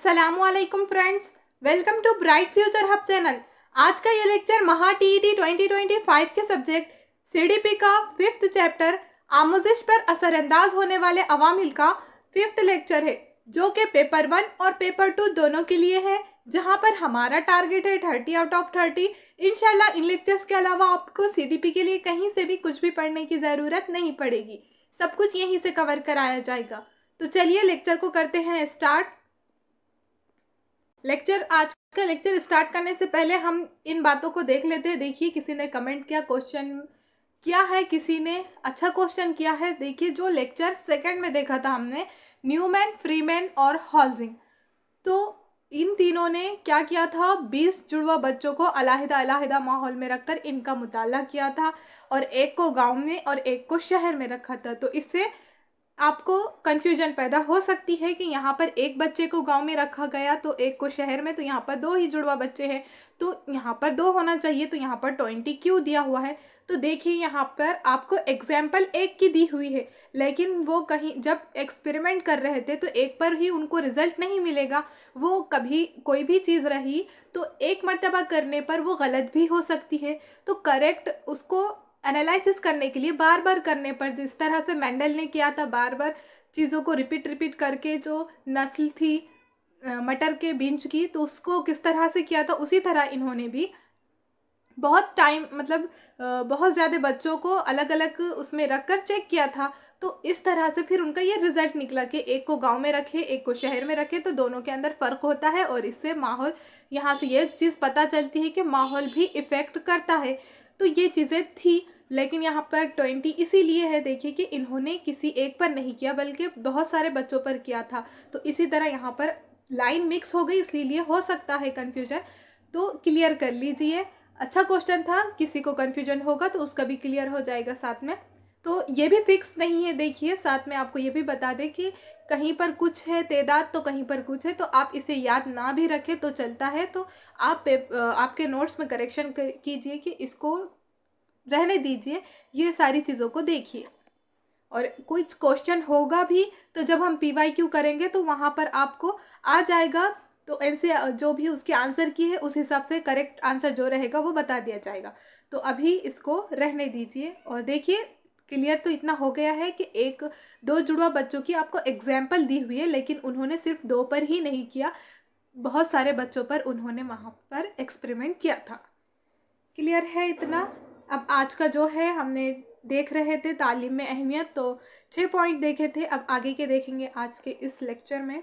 अस्सलामुअलैकुम friends, welcome to bright future hub channel. आज का ये लेक्चर महा टीईटी 2025 के सब्जेक्ट सीडीपी का 5th चैप्टर आमोजिश पर असरअंदाज होने वाले अवामिल का 5th लेक्चर है, जो कि पेपर 1 और पेपर 2 दोनों के लिए है, जहां पर हमारा टारगेट है 30 आउट ऑफ 30। इंशाल्लाह इन लेक्चर्स के अलावा आपको सीडीपी के लिए कहीं से भी कुछ भी पढ़ने की ज़रूरत नहीं पड़ेगी, सब कुछ यहीं से कवर कराया जाएगा। तो चलिए लेक्चर को करते हैं स्टार्ट। आज का लेक्चर स्टार्ट करने से पहले हम इन बातों को देख लेते हैं। देखिए, किसी ने कमेंट किया, क्वेश्चन किया है, किसी ने अच्छा क्वेश्चन किया है। देखिए, जो लेक्चर सेकंड में देखा था हमने, न्यूमैन, फ्रीमैन और हॉल्जिंग, तो इन तीनों ने क्या किया था, 20 जुड़वा बच्चों को अलग-अलग माहौल में रखकर इनका मुताला किया था, और एक को गांव में और एक को शहर में रखा था। तो इससे आपको कन्फ्यूजन पैदा हो सकती है कि यहाँ पर एक बच्चे को गांव में रखा गया तो एक को शहर में, तो यहाँ पर 2 ही जुड़वा बच्चे हैं, तो यहाँ पर 2 होना चाहिए, तो यहाँ पर 20 क्यों दिया हुआ है। तो देखिए, यहाँ पर आपको एग्जाम्पल एक की दी हुई है, लेकिन वो कहीं जब एक्सपेरिमेंट कर रहे थे तो एक पर ही उनको रिजल्ट नहीं मिलेगा। वो कभी कोई भी चीज़ रही तो एक मर्तबा करने पर वो गलत भी हो सकती है, तो करेक्ट उसको एनालिसिस करने के लिए बार बार करने पर, जिस तरह से मेंडल ने किया था, बार बार चीज़ों को रिपीट करके जो नस्ल थी मटर के बीज की, तो उसको किस तरह से किया था, उसी तरह इन्होंने भी बहुत टाइम बहुत ज़्यादा बच्चों को अलग अलग उसमें रख कर चेक किया था। तो इस तरह से फिर उनका ये रिज़ल्ट निकला कि एक को गांव में रखे, एक को शहर में रखे, तो दोनों के अंदर फ़र्क होता है, और इससे माहौल, यहाँ से ये चीज़ पता चलती है कि माहौल भी इफ़ेक्ट करता है। तो ये चीज़ें थी, लेकिन यहाँ पर 20 इसीलिए है, देखिए कि इन्होंने किसी एक पर नहीं किया बल्कि बहुत सारे बच्चों पर किया था। तो इसी तरह यहाँ पर लाइन मिक्स हो गई, इसलिए हो सकता है कन्फ्यूजन, तो क्लियर कर लीजिए। अच्छा क्वेश्चन था, किसी को कन्फ्यूजन होगा तो उसका भी क्लियर हो जाएगा साथ में। तो ये भी फिक्स नहीं है, देखिए साथ में आपको ये भी बता दें कि कहीं पर कुछ है तेदाद तो कहीं पर कुछ है, तो आप इसे याद ना भी रखें तो चलता है। तो आप आपके नोट्स में करेक्शन कीजिए कि इसको रहने दीजिए, ये सारी चीज़ों को देखिए। और कुछ क्वेश्चन होगा भी तो जब हम PYQ करेंगे तो वहाँ पर आपको आ जाएगा, तो ऐसे जो भी उसके आंसर की है उस हिसाब से करेक्ट आंसर जो रहेगा वो बता दिया जाएगा। तो अभी इसको रहने दीजिए। और देखिए, क्लियर तो इतना हो गया है कि 1-2 जुड़वा बच्चों की आपको एग्जाम्पल दी हुई है, लेकिन उन्होंने सिर्फ 2 पर ही नहीं किया, बहुत सारे बच्चों पर उन्होंने वहाँ पर एक्सपेरिमेंट किया था। क्लियर है इतना। अब आज का जो है, हमने देख रहे थे तालीम में अहमियत, तो 6 पॉइंट देखे थे, अब आगे के देखेंगे आज के इस लेक्चर में।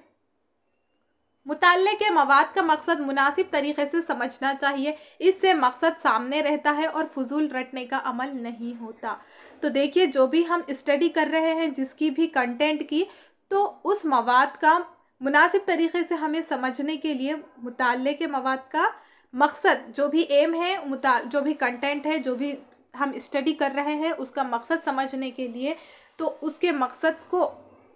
मुताल्ले के मवाद का मकसद मुनासिब तरीके से समझना चाहिए, इससे मकसद सामने रहता है और फजूल रटने का अमल नहीं होता। तो देखिए, जो भी हम स्टडी कर रहे हैं, जिसकी भी कंटेंट की, तो उस मवाद का मुनासिब तरीके से हमें समझने के लिए मुताल्ले के मवाद का मकसद, जो भी एम है, जो भी कंटेंट है, जो भी हम स्टडी कर रहे हैं, उसका मकसद समझने के लिए, तो उसके मकसद को,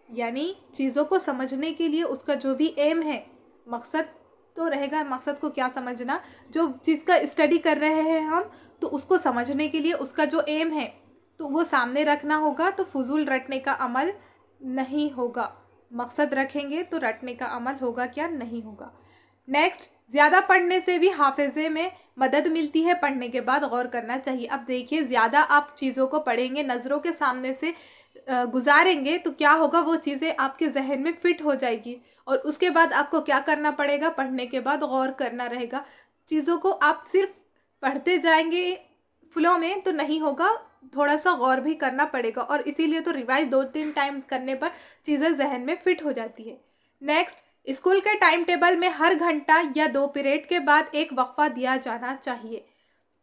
यानी चीज़ों को समझने के लिए उसका जो भी एम है, मकसद तो रहेगा, मकसद को क्या समझना, जो चीज़ का स्टडी कर रहे हैं हम, तो उसको समझने के लिए उसका जो एम है तो वो सामने रखना होगा, तो फजूल रटने का अमल नहीं होगा। मकसद रखेंगे तो रटने का अमल होगा क्या, नहीं होगा। नेक्स्ट, ज़्यादा पढ़ने से भी हाफिज़े में मदद मिलती है, पढ़ने के बाद गौर करना चाहिए। अब देखिए, ज़्यादा आप चीज़ों को पढ़ेंगे, नज़रों के सामने से गुजारेंगे, तो क्या होगा, वो चीज़ें आपके जहन में फिट हो जाएगी, और उसके बाद आपको क्या करना पड़ेगा, पढ़ने के बाद गौर करना रहेगा। चीज़ों को आप सिर्फ पढ़ते जाएंगे फ्लो में तो नहीं होगा, थोड़ा सा गौर भी करना पड़ेगा, और इसीलिए तो रिवाइज 2-3 टाइम करने पर चीज़ें जहन में फिट हो जाती है। नेक्स्ट, स्कूल के टाइम टेबल में हर घंटा या 2 पीरियड के बाद एक वक्फा दिया जाना चाहिए।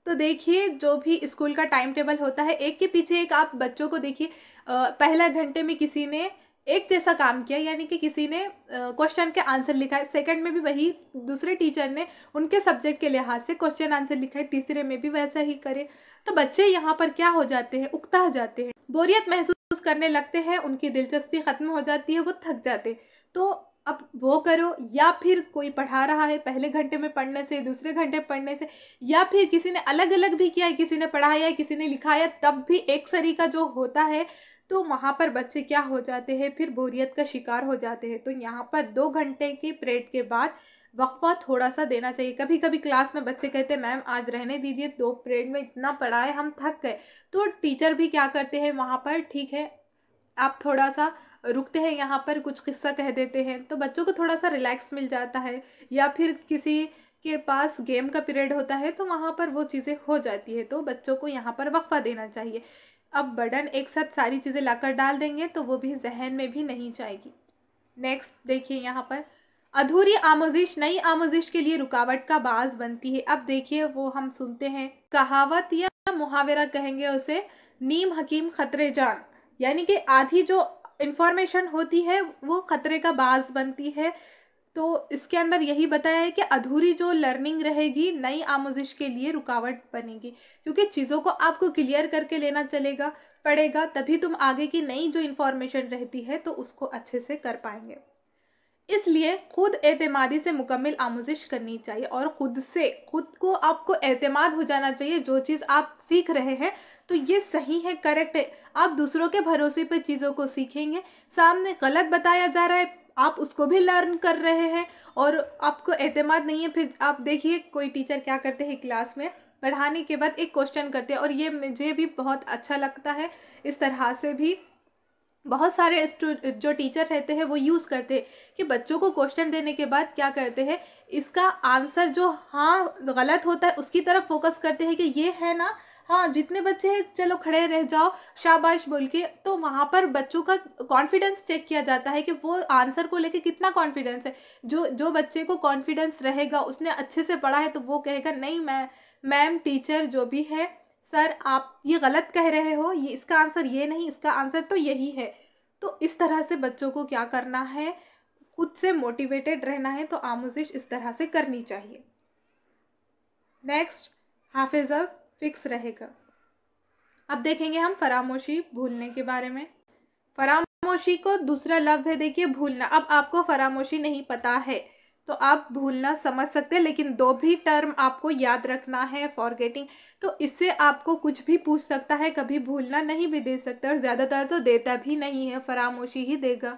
तो देखिए, जो भी स्कूल का टाइम टेबल होता है, एक के पीछे एक आप बच्चों को देखिए, पहला घंटे में किसी ने एक जैसा काम किया, यानी कि किसी ने क्वेश्चन के आंसर लिखा है, सेकंड में भी वही दूसरे टीचर ने उनके सब्जेक्ट के लिहाज से क्वेश्चन आंसर लिखा है, तीसरे में भी वैसा ही करे, तो बच्चे यहाँ पर क्या हो जाते हैं, उकता जाते हैं, बोरियत महसूस करने लगते हैं, उनकी दिलचस्पी ख़त्म हो जाती है, वो थक जाते हैं। तो अब वो करो, या फिर कोई पढ़ा रहा है, पहले घंटे में पढ़ने से, दूसरे घंटे पढ़ने से, या फिर किसी ने अलग अलग भी किया है, किसी ने पढ़ाया है, किसी ने लिखाया, तब भी एक सरी का जो होता है, तो वहाँ पर बच्चे क्या हो जाते हैं, फिर बोरियत का शिकार हो जाते हैं। तो यहाँ पर 2 घंटे की पीरियड के बाद वक्फा थोड़ा सा देना चाहिए। कभी कभी क्लास में बच्चे कहते हैं मैम आज रहने दीजिए, 2 पीरियड में इतना पढ़ाए हम थक गए। तो टीचर भी क्या करते हैं वहाँ पर, ठीक है आप थोड़ा सा रुकते हैं, यहाँ पर कुछ किस्सा कह देते हैं, तो बच्चों को थोड़ा सा रिलैक्स मिल जाता है। या फिर किसी के पास गेम का पीरियड होता है तो वहाँ पर वो चीज़ें हो जाती है, तो बच्चों को यहाँ पर वक्फा देना चाहिए। अब बर्डन एक साथ सारी चीज़ें लाकर डाल देंगे तो वो भी जहन में भी नहीं जाएगी। नेक्स्ट देखिए यहाँ पर, अधूरी आमोजिश नई आमोजिश के लिए रुकावट का बाज बनती है। अब देखिए वो हम सुनते हैं कहावत या मुहावरा कहेंगे उसे, नीम हकीम खतरे जान, यानी कि आधी जो इंफॉर्मेशन होती है वो खतरे का बाज बनती है। तो इसके अंदर यही बताया है कि अधूरी जो लर्निंग रहेगी नई आमोजिश के लिए रुकावट बनेगी, क्योंकि चीज़ों को आपको क्लियर करके लेना चलेगा पड़ेगा, तभी तुम आगे की नई जो इन्फॉर्मेशन रहती है तो उसको अच्छे से कर पाएंगे। इसलिए खुद एतमादी से मुकम्मल आमोजिश करनी चाहिए और खुद को आपको एतमाद हो जाना चाहिए। जो चीज़ आप सीख रहे हैं तो ये सही है, करेक्ट है, आप दूसरों के भरोसे पे चीज़ों को सीखेंगे। सामने गलत बताया जा रहा है, आप उसको भी लर्न कर रहे हैं और आपको एतमाद नहीं है। फिर आप देखिए कोई टीचर क्या करते हैं, क्लास में पढ़ाने के बाद एक क्वेश्चन करते हैं, और ये मुझे भी बहुत अच्छा लगता है। इस तरह से भी बहुत सारे जो टीचर रहते हैं वो यूज़ करते हैं कि बच्चों को क्वेश्चन देने के बाद क्या करते हैं, इसका आंसर जो हाँ गलत होता है उसकी तरफ फोकस करते हैं कि ये है ना, हाँ जितने बच्चे हैं चलो खड़े रह जाओ शाबाश बोल के। तो वहाँ पर बच्चों का कॉन्फिडेंस चेक किया जाता है कि वो आंसर को लेके कितना कॉन्फिडेंस है। जो बच्चे को कॉन्फिडेंस रहेगा, उसने अच्छे से पढ़ा है, तो वो कहेगा नहीं मैम टीचर जो भी है सर आप ये गलत कह रहे हो, ये इसका आंसर ये नहीं, इसका आंसर तो यही है। तो इस तरह से बच्चों को क्या करना है, खुद से मोटिवेटेड रहना है, तो आमोजिश इस तरह से करनी चाहिए। नेक्स्ट, हाफिज़ा फिक्स रहेगा। अब देखेंगे हम फरामोशी भूलने के बारे में। फरामोशी को दूसरा लफ्ज़ है देखिए भूलना। अब आपको फरामोशी नहीं पता है तो आप भूलना समझ सकते हैं, लेकिन 2 भी टर्म आपको याद रखना है। फॉरगेटिंग, तो इससे आपको कुछ भी पूछ सकता है, कभी भूलना नहीं भी दे सकता, और ज़्यादातर तो देता भी नहीं है, फरामोशी ही देगा।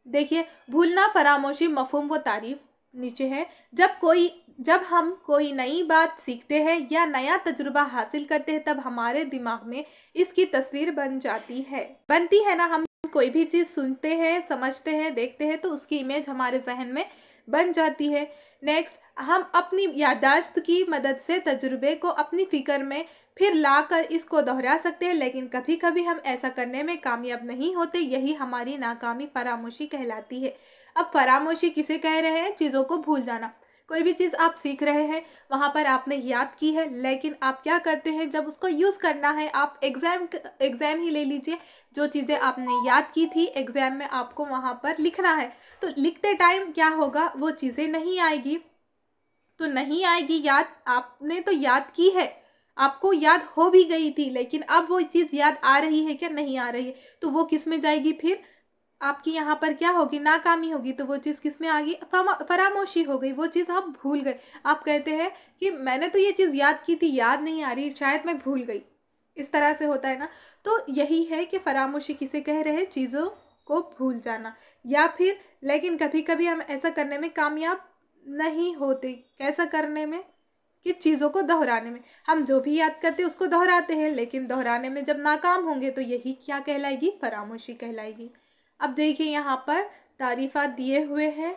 देखिए भूलना, फरामोशी, मफहूम व तारीफ नीचे है। जब हम कोई नई बात सीखते हैं या नया तजुर्बा हासिल करते हैं तब हमारे दिमाग में इसकी तस्वीर बनती है ना। हम कोई भी चीज़ सुनते हैं, समझते हैं, देखते हैं तो उसकी इमेज हमारे जहन में बन जाती है। नेक्स्ट, हम अपनी याददाश्त की मदद से तजुर्बे को अपनी फिक्र में फिर लाकर इसको दोहरा सकते हैं, लेकिन कभी कभी हम ऐसा करने में कामयाब नहीं होते। यही हमारी नाकामी फरामोशी कहलाती है। अब फरामोशी किसे कह रहे हैं, चीज़ों को भूल जाना। कोई भी चीज़ आप सीख रहे हैं, वहाँ पर आपने याद की है, लेकिन आप क्या करते हैं जब उसको यूज़ करना है, आप एग्ज़ाम ही ले लीजिए। जो चीज़ें आपने याद की थी एग्ज़ाम में आपको वहाँ पर लिखना है, तो लिखते टाइम क्या होगा, वो चीज़ें नहीं आएगी। तो नहीं आएगी याद, आपने तो याद की है, आपको याद हो भी गई थी, लेकिन अब वो चीज़ याद आ रही है क्या, नहीं आ रही है, तो वो किस में जाएगी, फिर आपकी यहाँ पर क्या होगी, नाकामी होगी। तो वो चीज़ किस में आ गई, फरामोशी हो गई, वो चीज़ आप भूल गए। आप कहते हैं कि मैंने तो ये चीज़ याद की थी, याद नहीं आ रही, शायद मैं भूल गई। इस तरह से होता है ना। तो यही है कि फरामोशी किसे कह रहे हैं, चीज़ों को भूल जाना। या फिर लेकिन कभी कभी हम ऐसा करने में कामयाब नहीं होते। कैसा करने में, कि चीज़ों को दोहराने में। हम जो भी याद करते हैं उसको दोहराते हैं, लेकिन दोहराने में जब नाकाम होंगे तो यही क्या कहलाएगी, फरामोशी कहलाएगी। अब देखिए यहाँ पर तारीफ़ात दिए हुए हैं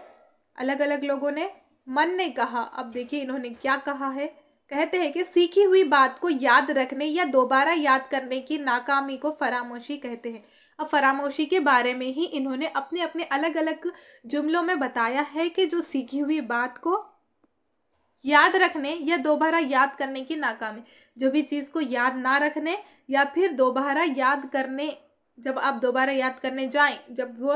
अलग अलग लोगों ने। मन ने कहा, अब देखिए इन्होंने क्या कहा है। कहते हैं कि सीखी हुई बात को याद रखने या दोबारा याद करने की नाकामी को फरामोशी कहते हैं। अब फरामोशी के बारे में ही इन्होंने अपने अपने अलग अलग जुमलों में बताया है कि जो सीखी हुई बात को याद रखने या दोबारा याद करने की नाकामी, जो भी चीज़ को याद ना रखने या फिर दोबारा याद करने, जब आप दोबारा याद करने जाएं जब वो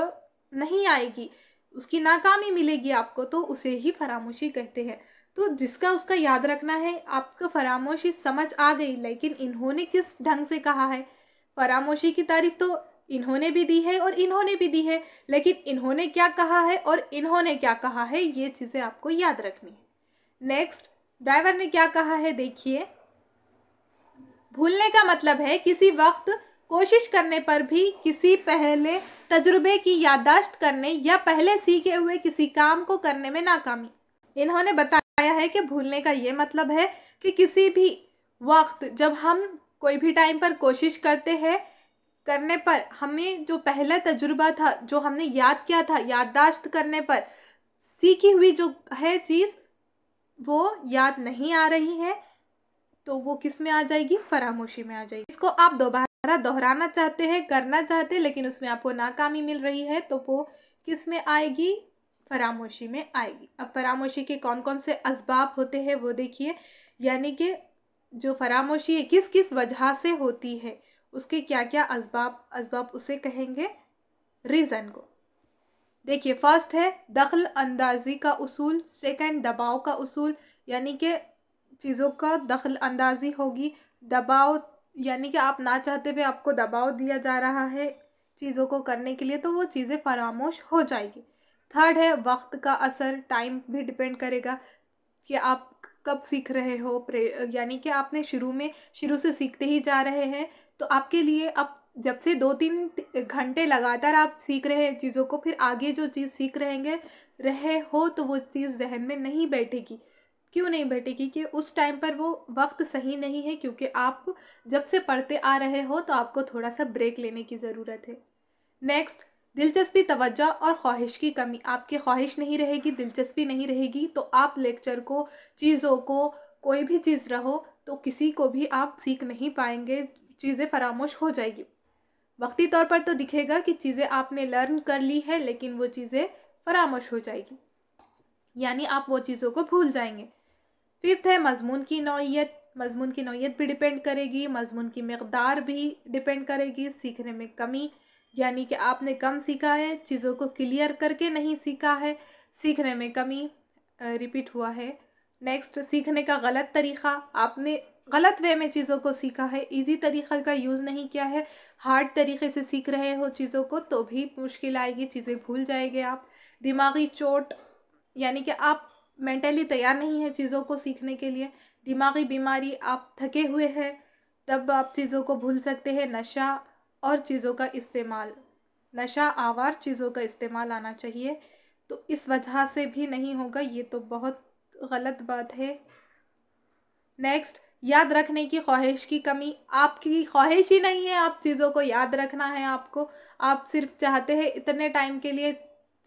नहीं आएगी, उसकी नाकामी मिलेगी आपको, तो उसे ही फरामोशी कहते हैं। तो जिसका उसका याद रखना है, आपको फरामोशी समझ आ गई, लेकिन इन्होंने किस ढंग से कहा है। फरामोशी की तारीफ तो इन्होंने भी दी है और इन्होंने भी दी है, लेकिन इन्होंने क्या कहा है और इन्होंने क्या कहा है, ये चीज़ें आपको याद रखनी है। नेक्स्ट, ड्राइवर ने क्या कहा है देखिए। भूलने का मतलब है किसी वक्त कोशिश करने पर भी किसी पहले तजुर्बे की याददाश्त करने या पहले सीखे हुए किसी काम को करने में नाकामी। इन्होंने बताया है कि भूलने का ये मतलब है कि किसी भी वक्त जब हम कोई भी टाइम पर कोशिश करते हैं करने पर हमें जो पहला तजुर्बा था, जो हमने याद किया था, याददाश्त करने पर सीखी हुई जो है चीज़ वो याद नहीं आ रही है, तो वो किस में आ जाएगी? फरामोशी में आ जाएगी। इसको आप दोबारा दोहराना चाहते हैं, करना चाहते हैं, लेकिन उसमें आपको नाकामी मिल रही है, तो वो किस में आएगी? फरामोशी में आएगी। अब फरामोशी के कौन कौन से असबाब होते हैं वो देखिए, यानी कि जो फरामोशी है किस किस वजह से होती है, उसके क्या क्या असबाब उसे कहेंगे रीज़न को। देखिए, फर्स्ट है दखल अंदाजी का उसूल, सेकंड दबाव का उसूल, यानी कि चीज़ों का दखल अंदाजी होगी। दबाव यानी कि आप ना चाहते हुए आपको दबाव दिया जा रहा है चीज़ों को करने के लिए, तो वो चीज़ें फरामोश हो जाएगी। थर्ड है वक्त का असर, टाइम भी डिपेंड करेगा कि आप कब सीख रहे हो, यानी कि आपने शुरू से सीखते ही जा रहे हैं, तो आपके लिए अब जब से 2-3 घंटे लगातार आप सीख रहे हैं चीज़ों को, फिर आगे जो चीज़ सीख रहे हो तो वो चीज़ जहन में नहीं बैठेगी। क्यों नहीं बैठेगी? कि उस टाइम पर वो वक्त सही नहीं है, क्योंकि आप जब से पढ़ते आ रहे हो तो आपको थोड़ा सा ब्रेक लेने की ज़रूरत है। नेक्स्ट, दिलचस्पी, तवज्जो और ख्वाहिश की कमी। आपकी ख्वाहिश नहीं रहेगी, दिलचस्पी नहीं रहेगी, तो आप लेक्चर को, चीज़ों को, कोई भी चीज़ रहो तो किसी को भी आप सीख नहीं पाएंगे, चीज़ें फरामोश हो जाएगी। वक्ती तौर पर तो दिखेगा कि चीज़ें आपने लर्न कर ली है, लेकिन वो चीज़ें फरामोश हो जाएगी, यानी आप वो चीज़ों को भूल जाएंगे। फिफ्थ है मजमून की नौइयत। मजमून की नौइयत भी डिपेंड करेगी, मजमून की मकदार भी डिपेंड करेगी। सीखने में कमी, यानी कि आपने कम सीखा है, चीज़ों को क्लियर करके नहीं सीखा है, सीखने में कमी रिपीट हुआ है। नेक्स्ट, सीखने का गलत तरीक़ा, आपने गलत वे में चीज़ों को सीखा है, इजी तरीक़े का यूज़ नहीं किया है, हार्ड तरीक़े से सीख रहे हो चीज़ों को तो भी मुश्किल आएगी, चीज़ें भूल जाएंगे आप। दिमागी चोट, यानी कि आप मेंटली तैयार नहीं है चीज़ों को सीखने के लिए। दिमागी बीमारी, आप थके हुए हैं, तब आप चीज़ों को भूल सकते हैं। नशा और चीज़ों का इस्तेमाल, नशा आवार चीज़ों का इस्तेमाल आना चाहिए, तो इस वजह से भी नहीं होगा, ये तो बहुत गलत बात है। नेक्स्ट, याद रखने की ख्वाहिश की कमी, आपकी ख्वाहिश ही नहीं है आप चीज़ों को याद रखना है आपको, आप सिर्फ चाहते हैं इतने टाइम के लिए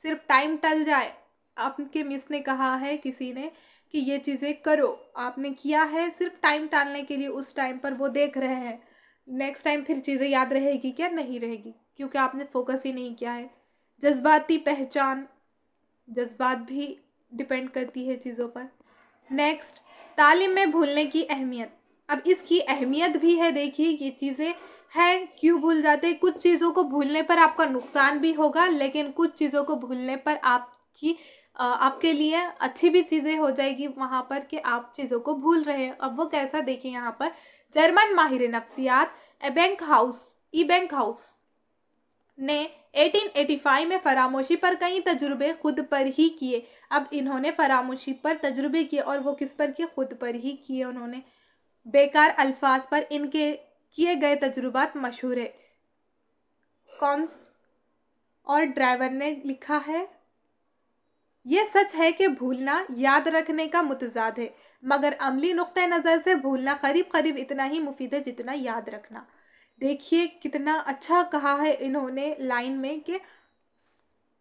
सिर्फ टाइम टल जाए। आपके मिस ने कहा है किसी ने कि ये चीज़ें करो, आपने किया है सिर्फ टाइम टालने के लिए, उस टाइम पर वो देख रहे हैं, नेक्स्ट टाइम फिर चीज़ें याद रहेगी क्या? नहीं रहेगी, क्योंकि आपने फोकस ही नहीं किया है। जज्बाती पहचान, जज्बात भी डिपेंड करती है चीज़ों पर। नेक्स्ट, तालीम में भूलने की अहमियत। अब इसकी अहमियत भी है, देखिए ये चीज़ें हैं, क्यों भूल जाते हैं। कुछ चीज़ों को भूलने पर आपका नुकसान भी होगा, लेकिन कुछ चीज़ों को भूलने पर आपके लिए अच्छी भी चीज़ें हो जाएगी वहाँ पर कि आप चीज़ों को भूल रहे हैं। अब वो कैसा, देखिए यहाँ पर जर्मन माहिर नफ्सियात बैंक हाउस ने 1885 में फरामोशी पर कई तजुर्बे खुद पर ही किए। अब इन्होंने फरामोशी पर तजुर्बे किए, और वो किस पर किए? खुद पर ही किए उन्होंने। बेकार अल्फाज पर इनके किए गए तजुर्बात मशहूर है। कॉन्स और ड्राइवर ने लिखा है, ये सच है कि भूलना याद रखने का मुतजाद है, मगर अमली नुक्ते नज़र से भूलना करीब करीब इतना ही मुफीद है जितना याद रखना। देखिए कितना अच्छा कहा है इन्होंने लाइन में कि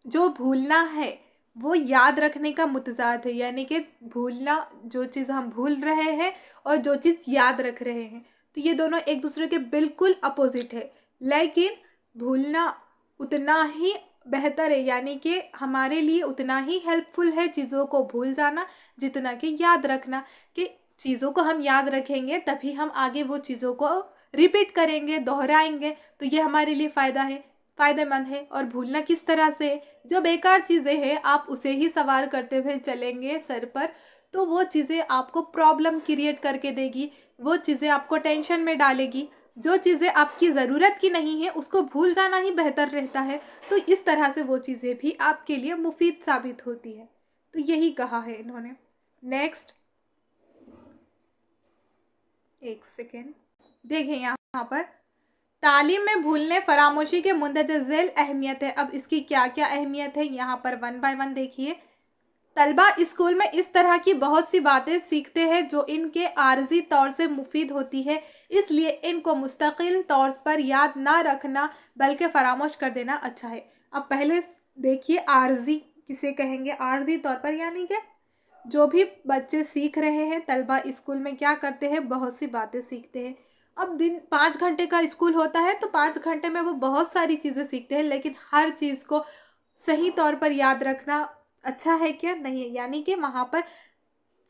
जो भूलना है वो याद रखने का मुतजाद है, यानी कि भूलना, जो चीज़ हम भूल रहे हैं और जो चीज़ याद रख रहे हैं, तो ये दोनों एक दूसरे के बिल्कुल अपोजिट है, लेकिन भूलना उतना ही बेहतर है, यानी कि हमारे लिए उतना ही हेल्पफुल है चीज़ों को भूल जाना जितना कि याद रखना। कि चीज़ों को हम याद रखेंगे तभी हम आगे वो चीज़ों को रिपीट करेंगे, दोहराएंगे, तो ये हमारे लिए फ़ायदेमंद है। और भूलना किस तरह से? जो बेकार चीज़ें हैं आप उसे ही सवार करते हुए चलेंगे सर पर, तो वो चीज़ें आपको प्रॉब्लम क्रिएट करके देगी, वो चीज़ें आपको टेंशन में डालेगी। जो चीज़ें आपकी ज़रूरत की नहीं है उसको भूल जाना ही बेहतर रहता है, तो इस तरह से वो चीज़ें भी आपके लिए मुफीद साबित होती है। तो यही कहा है इन्होंने। नेक्स्ट, एक सेकेंड, देखें यहाँ पर तालीम में भूलने फरामोशी के मुंदरज झेल अहमियत है। अब इसकी क्या क्या अहमियत है यहाँ पर वन बाय वन देखिए। तलबा स्कूल में इस तरह की बहुत सी बातें सीखते हैं जो इनके आर्जी तौर से मुफीद होती है, इसलिए इनको मुस्तकिल तौर पर याद ना रखना बल्कि फरामोश कर देना अच्छा है। अब पहले देखिए आर्जी किसे कहेंगे। आर्जी तौर पर यानी कि जो भी बच्चे सीख रहे हैं, तलबा स्कूल में क्या करते हैं, बहुत सी बातें सीखते हैं। अब दिन 5 घंटे का स्कूल होता है तो 5 घंटे में वो बहुत सारी चीज़ें सीखते हैं, लेकिन हर चीज़ को सही तौर पर याद रखना अच्छा है क्या, नहीं है। यानी कि वहाँ पर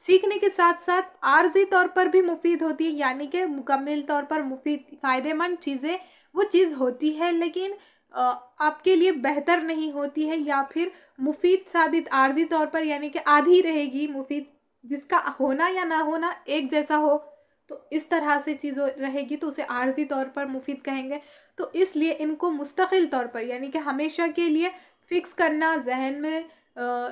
सीखने के साथ साथ आर्जी तौर पर भी मुफीद होती है, यानी कि मुकम्मल तौर पर मुफीद फ़ायदेमंद चीज़ें वो चीज़ होती है, लेकिन आपके लिए बेहतर नहीं होती है, या फिर मुफीद साबित आर्जी तौर पर यानी कि आधी रहेगी मुफीद, जिसका होना या ना होना एक जैसा हो, तो इस तरह से चीज़ रहेगी तो उसे आर्जी तौर पर मुफीद कहेंगे। तो इसलिए इनको मुस्तकिल तौर पर यानी कि हमेशा के लिए फ़िक्स करना, जहन में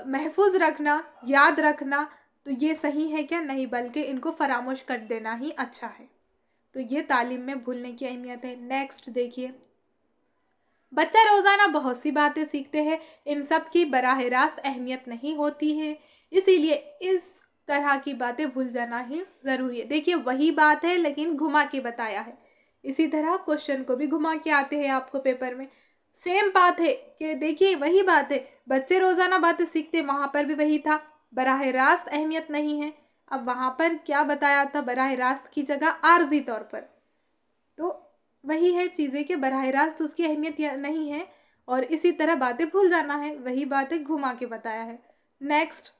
महफूज रखना, याद रखना, तो ये सही है क्या, नहीं, बल्कि इनको फरामोश कर देना ही अच्छा है। तो ये तालीम में भूलने की अहमियत है। नेक्स्ट देखिए, बच्चा रोज़ाना बहुत सी बातें सीखते हैं, इन सब की बराह रास्त अहमियत नहीं होती है, इसीलिए इस तरह की बातें भूल जाना ही ज़रूरी है। देखिए वही बात है लेकिन घुमा के बताया है। इसी तरह क्वेश्चन को भी घुमा के आते हैं आपको पेपर में। सेम बात है कि देखिए वही बात है, बच्चे रोज़ाना बातें सीखते, वहाँ पर भी वही था, बराह रास्त अहमियत नहीं है। अब वहाँ पर क्या बताया था, बराह रास्त की जगह आर्जी तौर पर, तो वही है चीज़ें कि बराह रास्त उसकी अहमियत नहीं है, और इसी तरह बातें भूल जाना है, वही बातें घुमा के बताया है। नेक्स्ट,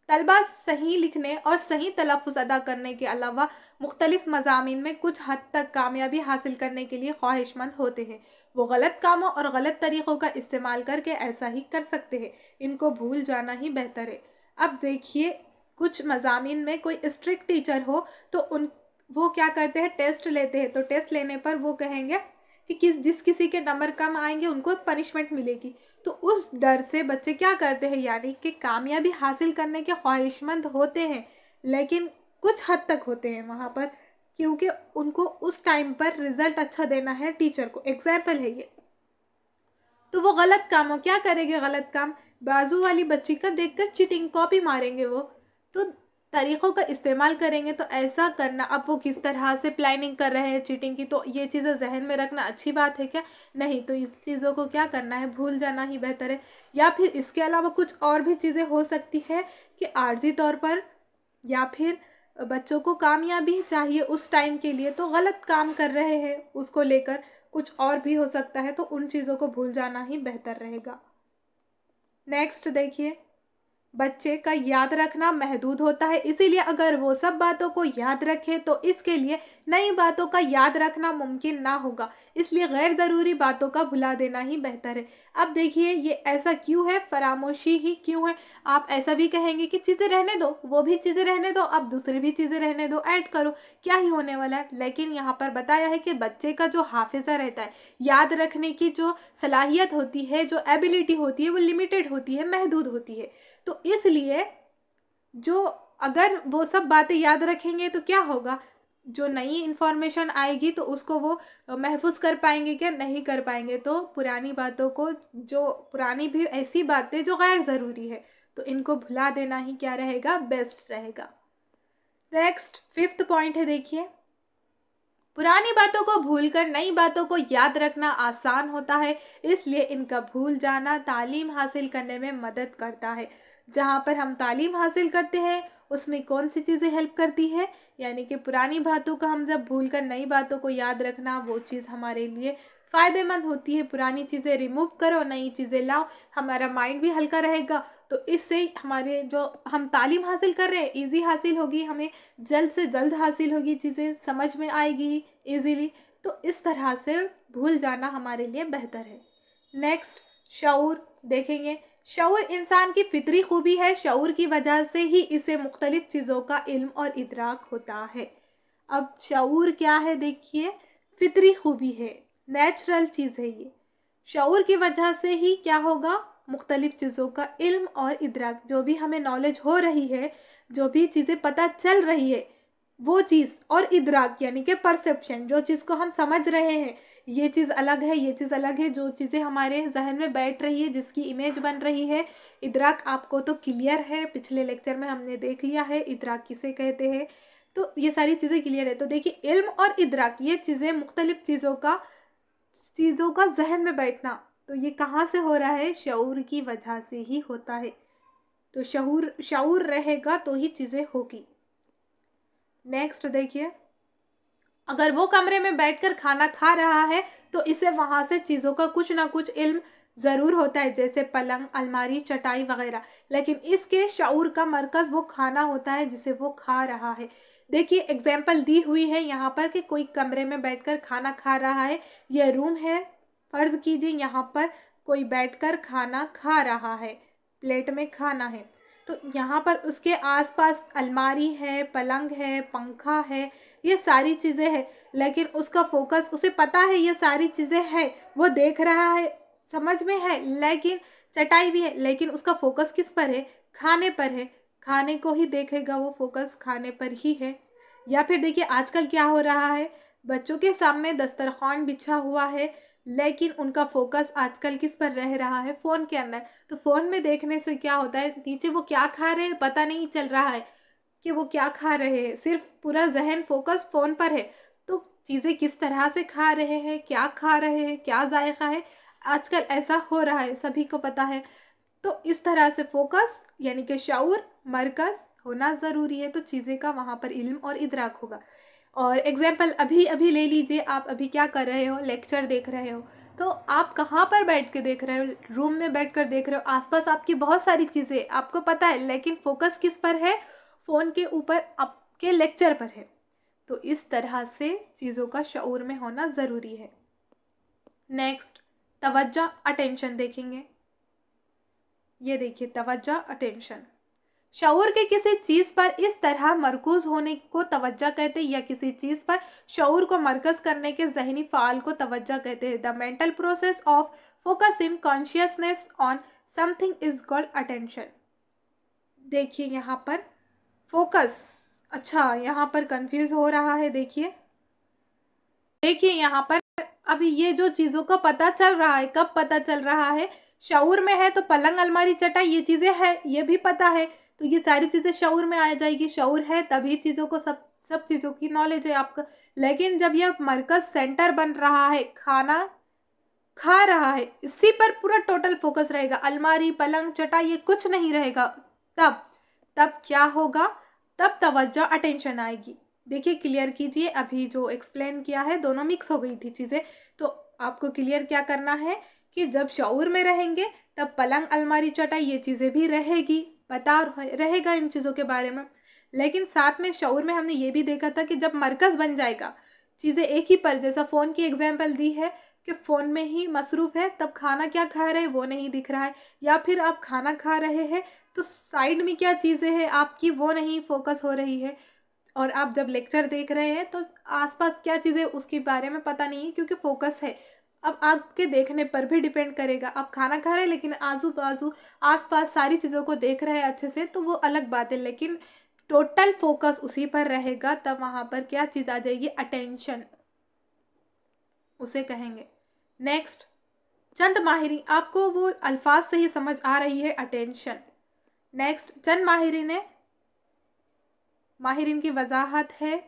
तलबा सही लिखने और सही तलफ़ुज़ अदा करने के अलावा मुख्तलिफ़ मज़ामीन में कुछ हद तक कामयाबी हासिल करने के लिए ख्वाहिशमंद होते हैं। वो गलत कामों और गलत तरीक़ों का इस्तेमाल करके ऐसा ही कर सकते हैं, इनको भूल जाना ही बेहतर है। अब देखिए कुछ मज़ामीन में कोई स्ट्रिक्ट टीचर हो तो वो क्या करते हैं, टेस्ट लेते हैं, तो टेस्ट लेने पर वो कहेंगे कि जिस किसी के नंबर कम आएंगे उनको पनिशमेंट मिलेगी, तो उस डर से बच्चे क्या करते हैं, यानी कि कामयाबी हासिल करने के ख्वाहिशमंद होते हैं, लेकिन कुछ हद तक होते हैं वहाँ पर, क्योंकि उनको उस टाइम पर रिजल्ट अच्छा देना है टीचर को। एग्जाम्पल है ये, तो वो गलत काम हो, क्या करेंगे गलत काम, बाजू वाली बच्ची का देखकर चीटिंग कॉपी मारेंगे वो, तो तरीक़ों का इस्तेमाल करेंगे। तो ऐसा करना, अब वो किस तरह से प्लानिंग कर रहे हैं चीटिंग की, तो ये चीज़ें जहन में रखना अच्छी बात है क्या, नहीं, तो इस चीज़ों को क्या करना है, भूल जाना ही बेहतर है। या फिर इसके अलावा कुछ और भी चीज़ें हो सकती है कि आर्जी तौर पर, या फिर बच्चों को कामयाबी चाहिए उस टाइम के लिए, तो गलत काम कर रहे हैं उसको लेकर, कुछ और भी हो सकता है, तो उन चीज़ों को भूल जाना ही बेहतर रहेगा। नेक्स्ट देखिए, बच्चे का याद रखना महदूद होता है, इसीलिए अगर वो सब बातों को याद रखे तो इसके लिए नई बातों का याद रखना मुमकिन ना होगा, इसलिए गैर ज़रूरी बातों का भुला देना ही बेहतर है। अब देखिए ये ऐसा क्यों है, फरामोशी ही क्यों है। आप ऐसा भी कहेंगे कि चीज़ें रहने दो, वो भी चीज़ें रहने दो, अब दूसरी भी चीज़ें रहने दो, ऐड करो, क्या ही होने वाला है। लेकिन यहाँ पर बताया है कि बच्चे का जो हाफिज़ा रहता है, याद रखने की जो सलाहियत होती है, जो एबिलिटी होती है, वो लिमिटेड होती है, महदूद होती है। तो इसलिए जो अगर वो सब बातें याद रखेंगे तो क्या होगा, जो नई इन्फॉर्मेशन आएगी तो उसको वो महफूज कर पाएंगे क्या, नहीं कर पाएंगे। तो पुरानी बातों को, जो पुरानी भी ऐसी बातें जो गैर ज़रूरी है, तो इनको भुला देना ही क्या रहेगा, बेस्ट रहेगा। नेक्स्ट 5th पॉइंट है, देखिए, पुरानी बातों को भूलकर नई बातों को याद रखना आसान होता है, इसलिए इनका भूल जाना तालीम हासिल करने में मदद करता है। जहाँ पर हम तालीम हासिल करते हैं उसमें कौन सी चीज़ें हेल्प करती है, यानी कि पुरानी बातों को हम जब भूलकर नई बातों को याद रखना, वो चीज़ हमारे लिए फ़ायदेमंद होती है। पुरानी चीज़ें रिमूव करो, नई चीज़ें लाओ, हमारा माइंड भी हल्का रहेगा, तो इससे हमारे जो हम तालीम हासिल कर रहे हैं ईज़ी हासिल होगी, हमें जल्द से जल्द हासिल होगी, चीज़ें समझ में आएगी ईज़िली। तो इस तरह से भूल जाना हमारे लिए बेहतर है। नेक्स्ट, शऊर देखेंगे। शऊर इंसान की फितरी खूबी है, शऊर की वजह से ही इसे मुख्तलिफ़ चीज़ों का इल्म और इदराक होता है। अब शऊर क्या है, देखिए, फितरी खूबी है, नेचुरल चीज़ है ये। शऊर की वजह से ही क्या होगा, मुख्तलिफ़ चीज़ों का इल्म और इदराक, जो भी हमें नॉलेज हो रही है, जो भी चीज़ें पता चल रही है, वो चीज़, और इदराक यानी कि परसेप्शन, जो चीज़ को हम समझ रहे हैं, ये चीज़ अलग है, ये चीज़ अलग है, जो चीज़ें हमारे जहन में बैठ रही है, जिसकी इमेज बन रही है। इदराक आपको तो क्लियर है, पिछले लेक्चर में हमने देख लिया है इदराक किसे कहते हैं, तो ये सारी चीज़ें क्लियर है। तो देखिए इल्म और इदराक ये चीज़ें मुख्तलिफ चीज़ों का जहन में बैठना, तो ये कहाँ से हो रहा है? शऊर की वजह से ही होता है। तो शऊर रहेगा तो ही चीज़ें होगी। नेक्स्ट देखिए, अगर वो कमरे में बैठकर खाना खा रहा है तो इसे वहाँ से चीज़ों का कुछ ना कुछ इल्म ज़रूर होता है, जैसे पलंग, अलमारी, चटाई वगैरह। लेकिन इसके शऊर का मरकज़ वो खाना होता है जिसे वो खा रहा है। देखिए एग्जाम्पल दी हुई है यहाँ पर कि कोई कमरे में बैठकर खाना खा रहा है, यह रूम है। फ़र्ज़ कीजिए यहाँ पर कोई बैठकर खाना खा रहा है, प्लेट में खाना है, तो यहाँ पर उसके आसपास अलमारी है, पलंग है, पंखा है, ये सारी चीज़ें हैं। लेकिन उसका फोकस, उसे पता है ये सारी चीज़ें हैं, वो देख रहा है, समझ में है, लेकिन चटाई भी है, लेकिन उसका फोकस किस पर है? खाने पर है। खाने को ही देखेगा, वो फोकस खाने पर ही है। या फिर देखिए आजकल क्या हो रहा है, बच्चों के सामने दस्तरखान बिछा हुआ है, लेकिन उनका फोकस आजकल किस पर रह रहा है? फ़ोन के अंदर। तो फ़ोन में देखने से क्या होता है, नीचे वो क्या खा रहे हैं पता नहीं चल रहा है कि वो क्या खा रहे हैं, सिर्फ पूरा जहन फोकस फ़ोन पर है। तो चीज़ें किस तरह से खा रहे हैं, क्या खा रहे हैं, क्या जायका है, आजकल ऐसा हो रहा है, सभी को पता है। तो इस तरह से फोकस यानी कि शऊर, मरकज़ होना ज़रूरी है, तो चीज़ें का वहाँ पर इल्म और इदराक होगा। और एग्जाम्पल अभी अभी ले लीजिए, आप अभी क्या कर रहे हो? लेक्चर देख रहे हो, तो आप कहाँ पर बैठ के देख रहे हो? रूम में बैठ कर देख रहे हो, आसपास आपकी बहुत सारी चीज़ें आपको पता है, लेकिन फोकस किस पर है? फ़ोन के ऊपर, आपके लेक्चर पर है। तो इस तरह से चीज़ों का शऊर में होना ज़रूरी है। नेक्स्ट, तवज्जो, अटेंशन देखेंगे। ये देखिए तवज्जो, अटेंशन, शऊर के किसी चीज़ पर इस तरह मरकूज होने को तवज्जो कहते हैं, या किसी चीज़ पर शऊर को मरकज करने के जहनी फ़ाल को तवज्जो कहते हैं। The mental process of focusing consciousness on something is called attention. देखिए यहाँ पर फोकस, अच्छा यहाँ पर कंफ्यूज हो रहा है। देखिए यहाँ पर अभी ये जो चीज़ों का पता चल रहा है, कब पता चल रहा है? शऊर में है, तो पलंग, अलमारी, चटाई ये चीज़ें हैं, ये भी पता है, तो ये सारी चीज़ें शऊर में आ जाएगी। शऊर है तभी चीज़ों को, सब चीज़ों की नॉलेज है आपका। लेकिन जब यह मरकज सेंटर बन रहा है, खाना खा रहा है, इसी पर पूरा टोटल फोकस रहेगा, अलमारी, पलंग, चटाई ये कुछ नहीं रहेगा, तब तब क्या होगा? तब तवज्जो, अटेंशन आएगी। देखिए क्लियर कीजिए, अभी जो एक्सप्लेन किया है दोनों मिक्स हो गई थी चीज़ें, तो आपको क्लियर क्या करना है कि जब शऊर में रहेंगे तब पलंग, अलमारी, चटाई ये चीज़ें भी रहेगी, पता रहेगा इन चीज़ों के बारे में। लेकिन साथ में शऊर में हमने ये भी देखा था कि जब मरकज़ बन जाएगा, चीज़ें एक ही पर, जैसा फ़ोन की एग्जाम्पल दी है कि फ़ोन में ही मसरूफ़ है, तब खाना क्या खा रहे हैं वो नहीं दिख रहा है, या फिर आप खाना खा रहे हैं तो साइड में क्या चीज़ें हैं आपकी वो नहीं फोकस हो रही है, और आप जब लेक्चर देख रहे हैं तो आसपास क्या चीज़ें उसके बारे में पता नहीं है, क्योंकि फोकस है। अब आपके देखने पर भी डिपेंड करेगा, आप खाना खा रहे हैं लेकिन आजू बाजू आसपास सारी चीज़ों को देख रहे हैं अच्छे से, तो वो अलग बात है, लेकिन टोटल फोकस उसी पर रहेगा, तब वहाँ पर क्या चीज़ आ जाएगी? अटेंशन उसे कहेंगे। नेक्स्ट, चंद माहिरीन, आपको वो अल्फाज से ही समझ आ रही है अटेंशन। नेक्स्ट, चंद माहिरीन की वजाहत है।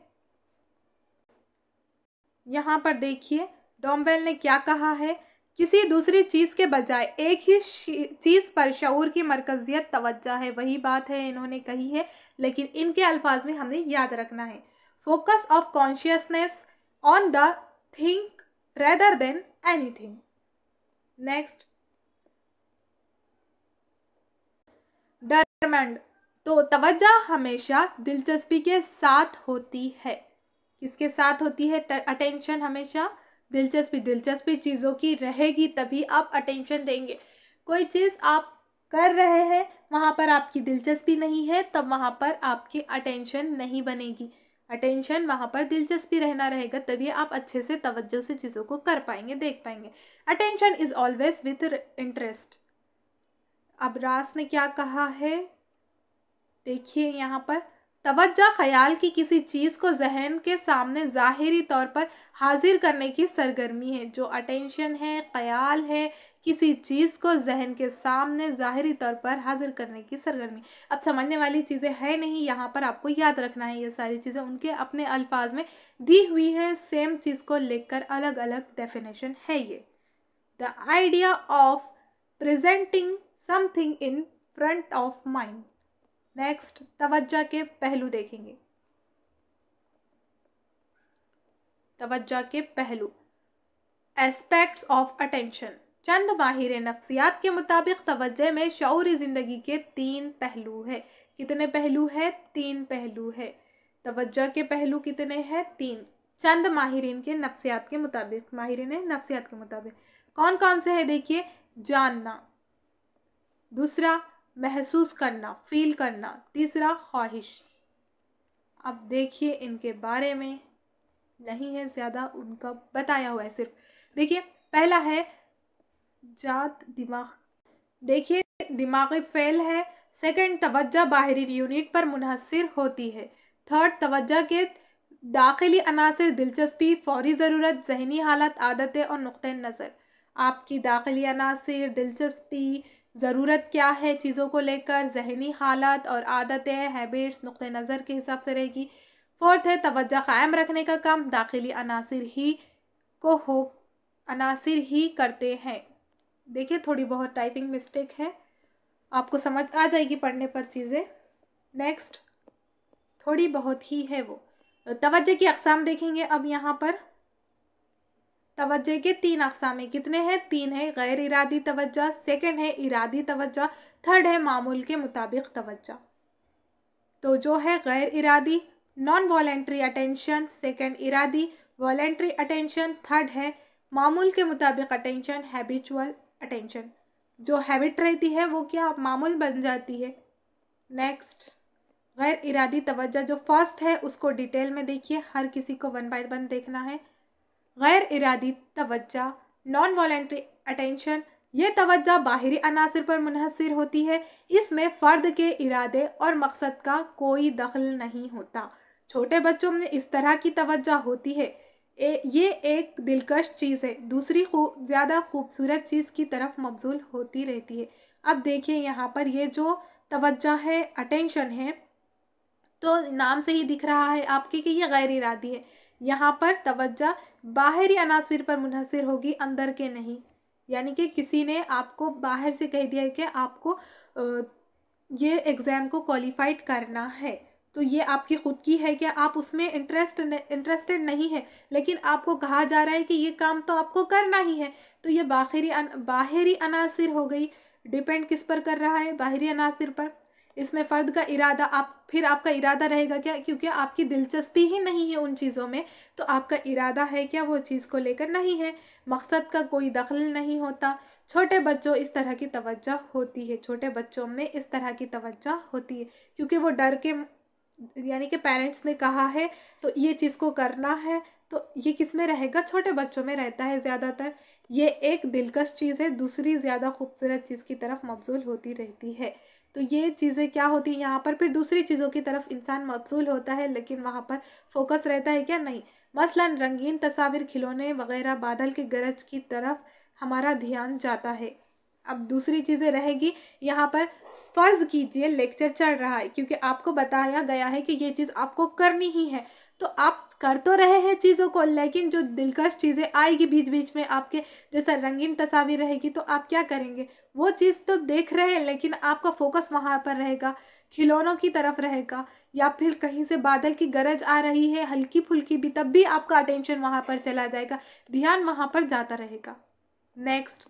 यहाँ पर देखिए डॉम्बेल ने क्या कहा है, किसी दूसरी चीज़ के बजाय एक ही चीज़ पर शऊर की मरकजियत तवज्जो है, वही बात है इन्होंने कही है, लेकिन इनके अल्फाज में हमने याद रखना है। Focus of consciousness on the thing rather than anything. Next, Drummond, तो तवज्जो हमेशा दिलचस्पी के साथ होती है। किसके साथ होती है? अटेंशन हमेशा दिलचस्पी चीज़ों की रहेगी तभी आप अटेंशन देंगे। कोई चीज़ आप कर रहे हैं, वहाँ पर आपकी दिलचस्पी नहीं है, तब वहाँ पर आपकी अटेंशन नहीं बनेगी। अटेंशन वहाँ पर दिलचस्पी रहना रहेगा, तभी आप अच्छे से तवज्जो से चीज़ों को कर पाएंगे, देख पाएंगे। Attention is always with interest. अब रास ने क्या कहा है, देखिए यहाँ पर तवज्जो ख्याल की किसी चीज़ को जहन के सामने ज़ाहिरी तौर पर हाजिर करने की सरगर्मी है। जो अटेंशन है, ख्याल है, किसी चीज़ को जहन के सामने ज़ाहिरी तौर पर हाजिर करने की सरगर्मी। अब समझने वाली चीज़ें है नहीं, यहाँ पर आपको याद रखना है ये सारी चीज़ें उनके अपने अल्फाज में दी हुई है। सेम चीज़ को लेकर अलग अलग डेफिनेशन है ये। The idea of presenting something in front of mind. Next, तवज्जो के पहलू देखेंगे। तवज्जो के पहलू, एस्पेक्ट्स ऑफ अटेंशन। चंद माहिर नफ्सियात के मुताबिक तवज्जो में शऊरी ज़िंदगी के 3 पहलू है। कितने पहलू है? 3 पहलू है। तवज्जो के पहलू कितने हैं? 3। चंद माहिरीन के नफ्सियात के मुताबिक, माहिरीन नफ्सियात के मुताबिक कौन कौन से है? देखिए, जानना, दूसरा महसूस करना, फील करना, तीसरा ख्वाहिश। अब देखिए इनके बारे में नहीं है ज़्यादा, उनका बताया हुआ है सिर्फ। देखिए, पहला है जात दिमाग। देखिए, दिमागी फ़ेल है। सेकंड, तवज्जो बाहरी यूनिट पर मुनहसर होती है। थर्ड, तवज्जो के दाखिली अनासर दिलचस्पी, फौरी ज़रूरत, जहनी हालत, आदतें और नुक्ते नज़र। आपकी दाखिली अनासर, दिलचस्पी, ज़रूरत क्या है चीज़ों को लेकर, जहनी हालत और आदतें, हैबिट्स, नुक्ते नज़र के हिसाब से रहेगी। फोर्थ है तवज्जो कायम रखने का काम दाखिली अनासिर ही करते हैं। देखिए, थोड़ी बहुत टाइपिंग मिस्टेक है, आपको समझ आ जाएगी पढ़ने पर चीज़ें। नेक्स्ट, थोड़ी बहुत ही है वो। तवज्जो की अक़साम देखेंगे। अब यहाँ पर तवज्जो के 3 अक़साम है। कितने हैं? 3 है। गैर इरादी तवज्जो, सेकंड है इरादी तवज्जो, थर्ड है मामूल के मुताबिक तवज्जो। तो जो है गैर Eradi, non voluntary attention, second Eradi, voluntary attention, third है मामूल के मुताबिक अटेंशन, हैबिचुअल अटेंशन। जो हैबिट रहती है वो क्या मामूल बन जाती है। नेक्स्ट, गैर इरादी तवज्जो जो फर्स्ट है उसको डिटेल में देखिए, हर किसी को 1 बाय 1 देखना है। गैर इरादी तवज्जो, नॉन वॉलेंट्री अटेंशन, ये तवज्जो बाहरी अनासर पर मुनहसर होती है। इसमें फ़र्द के इरादे और मकसद का कोई दखल नहीं होता। छोटे बच्चों में इस तरह की तवज्जो होती है। ये एक दिलकश चीज़ है, दूसरी ज़्यादा खूबसूरत चीज़ की तरफ मबजूल होती रहती है। अब देखिए यहाँ पर ये जो तवज्जो है, अटेंशन है, तो नाम से ही दिख रहा है आपके कि ये गैर इरादी है। यहाँ पर तवज्जो बाहरी अनासर पर मुनहसर होगी, अंदर के नहीं। यानी कि किसी ने आपको बाहर से कह दिया है कि आपको ये एग्ज़ाम को क्वालिफाइड करना है, तो ये आपकी ख़ुद की है कि आप उसमें इंटरेस्टेड नहीं है, लेकिन आपको कहा जा रहा है कि ये काम तो आपको करना ही है। तो ये बाहरी अनासर हो गई। डिपेंड किस पर कर रहा है? बाहरी अनासर पर। इसमें फ़र्द का इरादा, फिर आपका इरादा रहेगा क्या? क्योंकि आपकी दिलचस्पी ही नहीं है उन चीज़ों में, तो आपका इरादा है क्या वो चीज़ को लेकर? नहीं है। मकसद का कोई दखल नहीं होता। छोटे बच्चों इस तरह की तवज्जो होती है, छोटे बच्चों में इस तरह की तवज्जो होती है, क्योंकि वो डर के, यानी कि पेरेंट्स ने कहा है तो ये चीज़ को करना है, तो ये किस में रहेगा? छोटे बच्चों में रहता है ज़्यादातर। ये एक दिलकश चीज़ है, दूसरी ज़्यादा खूबसूरत चीज़ की तरफ मबजूल होती रहती है। तो ये चीज़ें क्या होती हैं यहाँ पर? फिर दूसरी चीज़ों की तरफ इंसान मबजूल होता है, लेकिन वहाँ पर फोकस रहता है क्या? नहीं। मसलन रंगीन तस्वीर, खिलौने वगैरह, बादल के गरज की तरफ हमारा ध्यान जाता है। अब दूसरी चीज़ें रहेगी यहाँ पर। फ़र्ज़ कीजिए लेक्चर चल रहा है, क्योंकि आपको बताया गया है कि ये चीज़ आपको करनी ही है, तो आप कर तो रहे हैं चीज़ों को, लेकिन जो दिलकश चीज़ें आएगी बीच बीच में आपके, जैसा रंगीन तस्वीर रहेगी, तो आप क्या करेंगे? वो चीज़ तो देख रहे हैं, लेकिन आपका फोकस वहाँ पर रहेगा, खिलौनों की तरफ रहेगा, या फिर कहीं से बादल की गरज आ रही है हल्की फुल्की भी, तब भी आपका अटेंशन वहाँ पर चला जाएगा, ध्यान वहाँ पर जाता रहेगा। नेक्स्ट,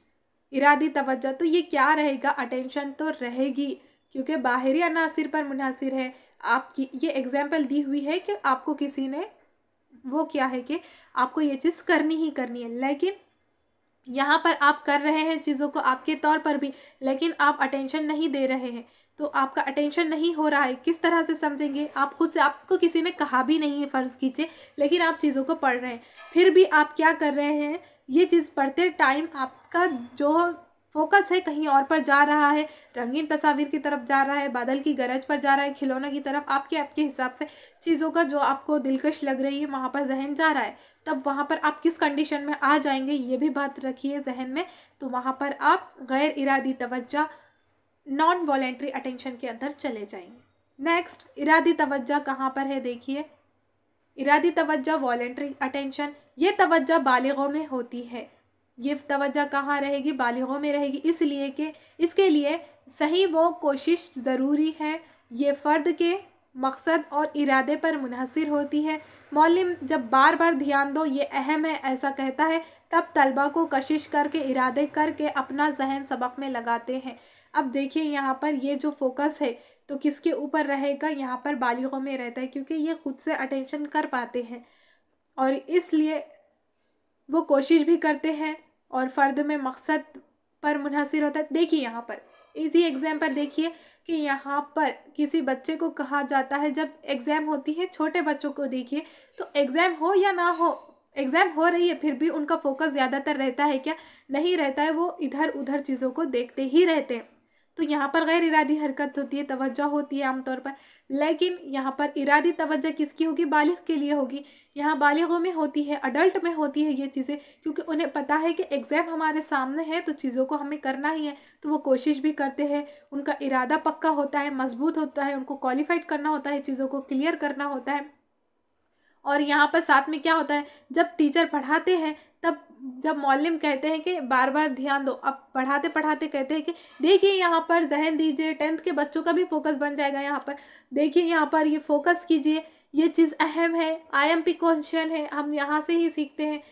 इरादी तवज्जो, तो ये क्या रहेगा? अटेंशन तो रहेगी, क्योंकि बाहरी अनासर पर मुनहसर है। आपकी ये एग्जाम्पल दी हुई है कि आपको किसी ने वो क्या है कि आपको ये चीज़ करनी ही करनी है, लेकिन यहाँ पर आप कर रहे हैं चीज़ों को आपके तौर पर भी, लेकिन आप अटेंशन नहीं दे रहे हैं, तो आपका अटेंशन नहीं हो रहा है। किस तरह से समझेंगे? आप खुद से, आपको किसी ने कहा भी नहीं है फ़र्ज़ कीजिए, लेकिन आप चीज़ों को पढ़ रहे हैं, फिर भी आप क्या कर रहे हैं? ये चीज़ पढ़ते टाइम आपका जो फोकस है कहीं और पर जा रहा है, रंगीन तस्वीर की तरफ जा रहा है, बादल की गरज पर जा रहा है, खिलौनों की तरफ, आपके आपके हिसाब से चीज़ों का जो आपको दिलकश लग रही है वहाँ पर जहन जा रहा है, तब वहाँ पर आप किस कंडीशन में आ जाएंगे ये भी बात रखिए जहन में। तो वहाँ पर आप गैर इरादी तवज्जो, नॉन वॉलेंट्री अटेंशन के अंदर चले जाएंगे। नेक्स्ट, इरादी तवज्जो कहाँ पर है देखिए, इरादी तवज्जो वॉलेंट्री अटेंशन, ये तवज्जो बालिगों में होती है। ये तवज्जो कहाँ रहेगी, बालिगों में रहेगी, इसलिए कि इसके लिए सही वो कोशिश ज़रूरी है, ये फ़र्द के मकसद और इरादे पर मुनहसर होती है। मौलिम जब बार बार ध्यान दो ये अहम है ऐसा कहता है, तब तलबा को कशिश करके इरादे करके अपना जहन सबक में लगाते हैं। अब देखिए यहाँ पर ये जो फोकस है तो किसके ऊपर रहेगा, यहाँ पर बालिगों में रहता है, क्योंकि ये खुद से अटेंशन कर पाते हैं और इसलिए वो कोशिश भी करते हैं और फ़र्द में मकसद पर मुनहसर होता है। देखिए यहाँ पर इसी एग्जाम्पल देखिए कि यहाँ पर किसी बच्चे को कहा जाता है, जब एग्ज़ाम होती है छोटे बच्चों को देखिए, तो एग्ज़ाम हो या ना हो, एग्ज़ाम हो रही है फिर भी उनका फोकस ज़्यादातर रहता है क्या, नहीं रहता है, वो इधर उधर चीज़ों को देखते ही रहते हैं। तो यहाँ पर गैर इरादी हरकत होती है, तवज्जो होती है आमतौर पर, लेकिन यहाँ पर इरादी तवज्जो किसकी होगी, बालिग के लिए होगी। यहाँ बालिगों में होती है, अडल्ट में होती है ये चीज़ें, क्योंकि उन्हें पता है कि एग्ज़ाम हमारे सामने है तो चीज़ों को हमें करना ही है, तो वो कोशिश भी करते हैं, उनका इरादा पक्का होता है, मजबूत होता है, उनको क्वालिफाइड करना होता है, चीज़ों को क्लियर करना होता है। और यहाँ पर साथ में क्या होता है, जब टीचर पढ़ाते हैं तब जब मौलिम कहते हैं कि बार बार ध्यान दो, अब पढ़ाते पढ़ाते कहते हैं कि देखिए यहाँ पर जहन दीजिए, 10th के बच्चों का भी फोकस बन जाएगा, यहाँ पर देखिए यहाँ पर ये फोकस कीजिए, ये चीज़ अहम है, IMP क्वेश्चन है, हम यहाँ से ही सीखते हैं,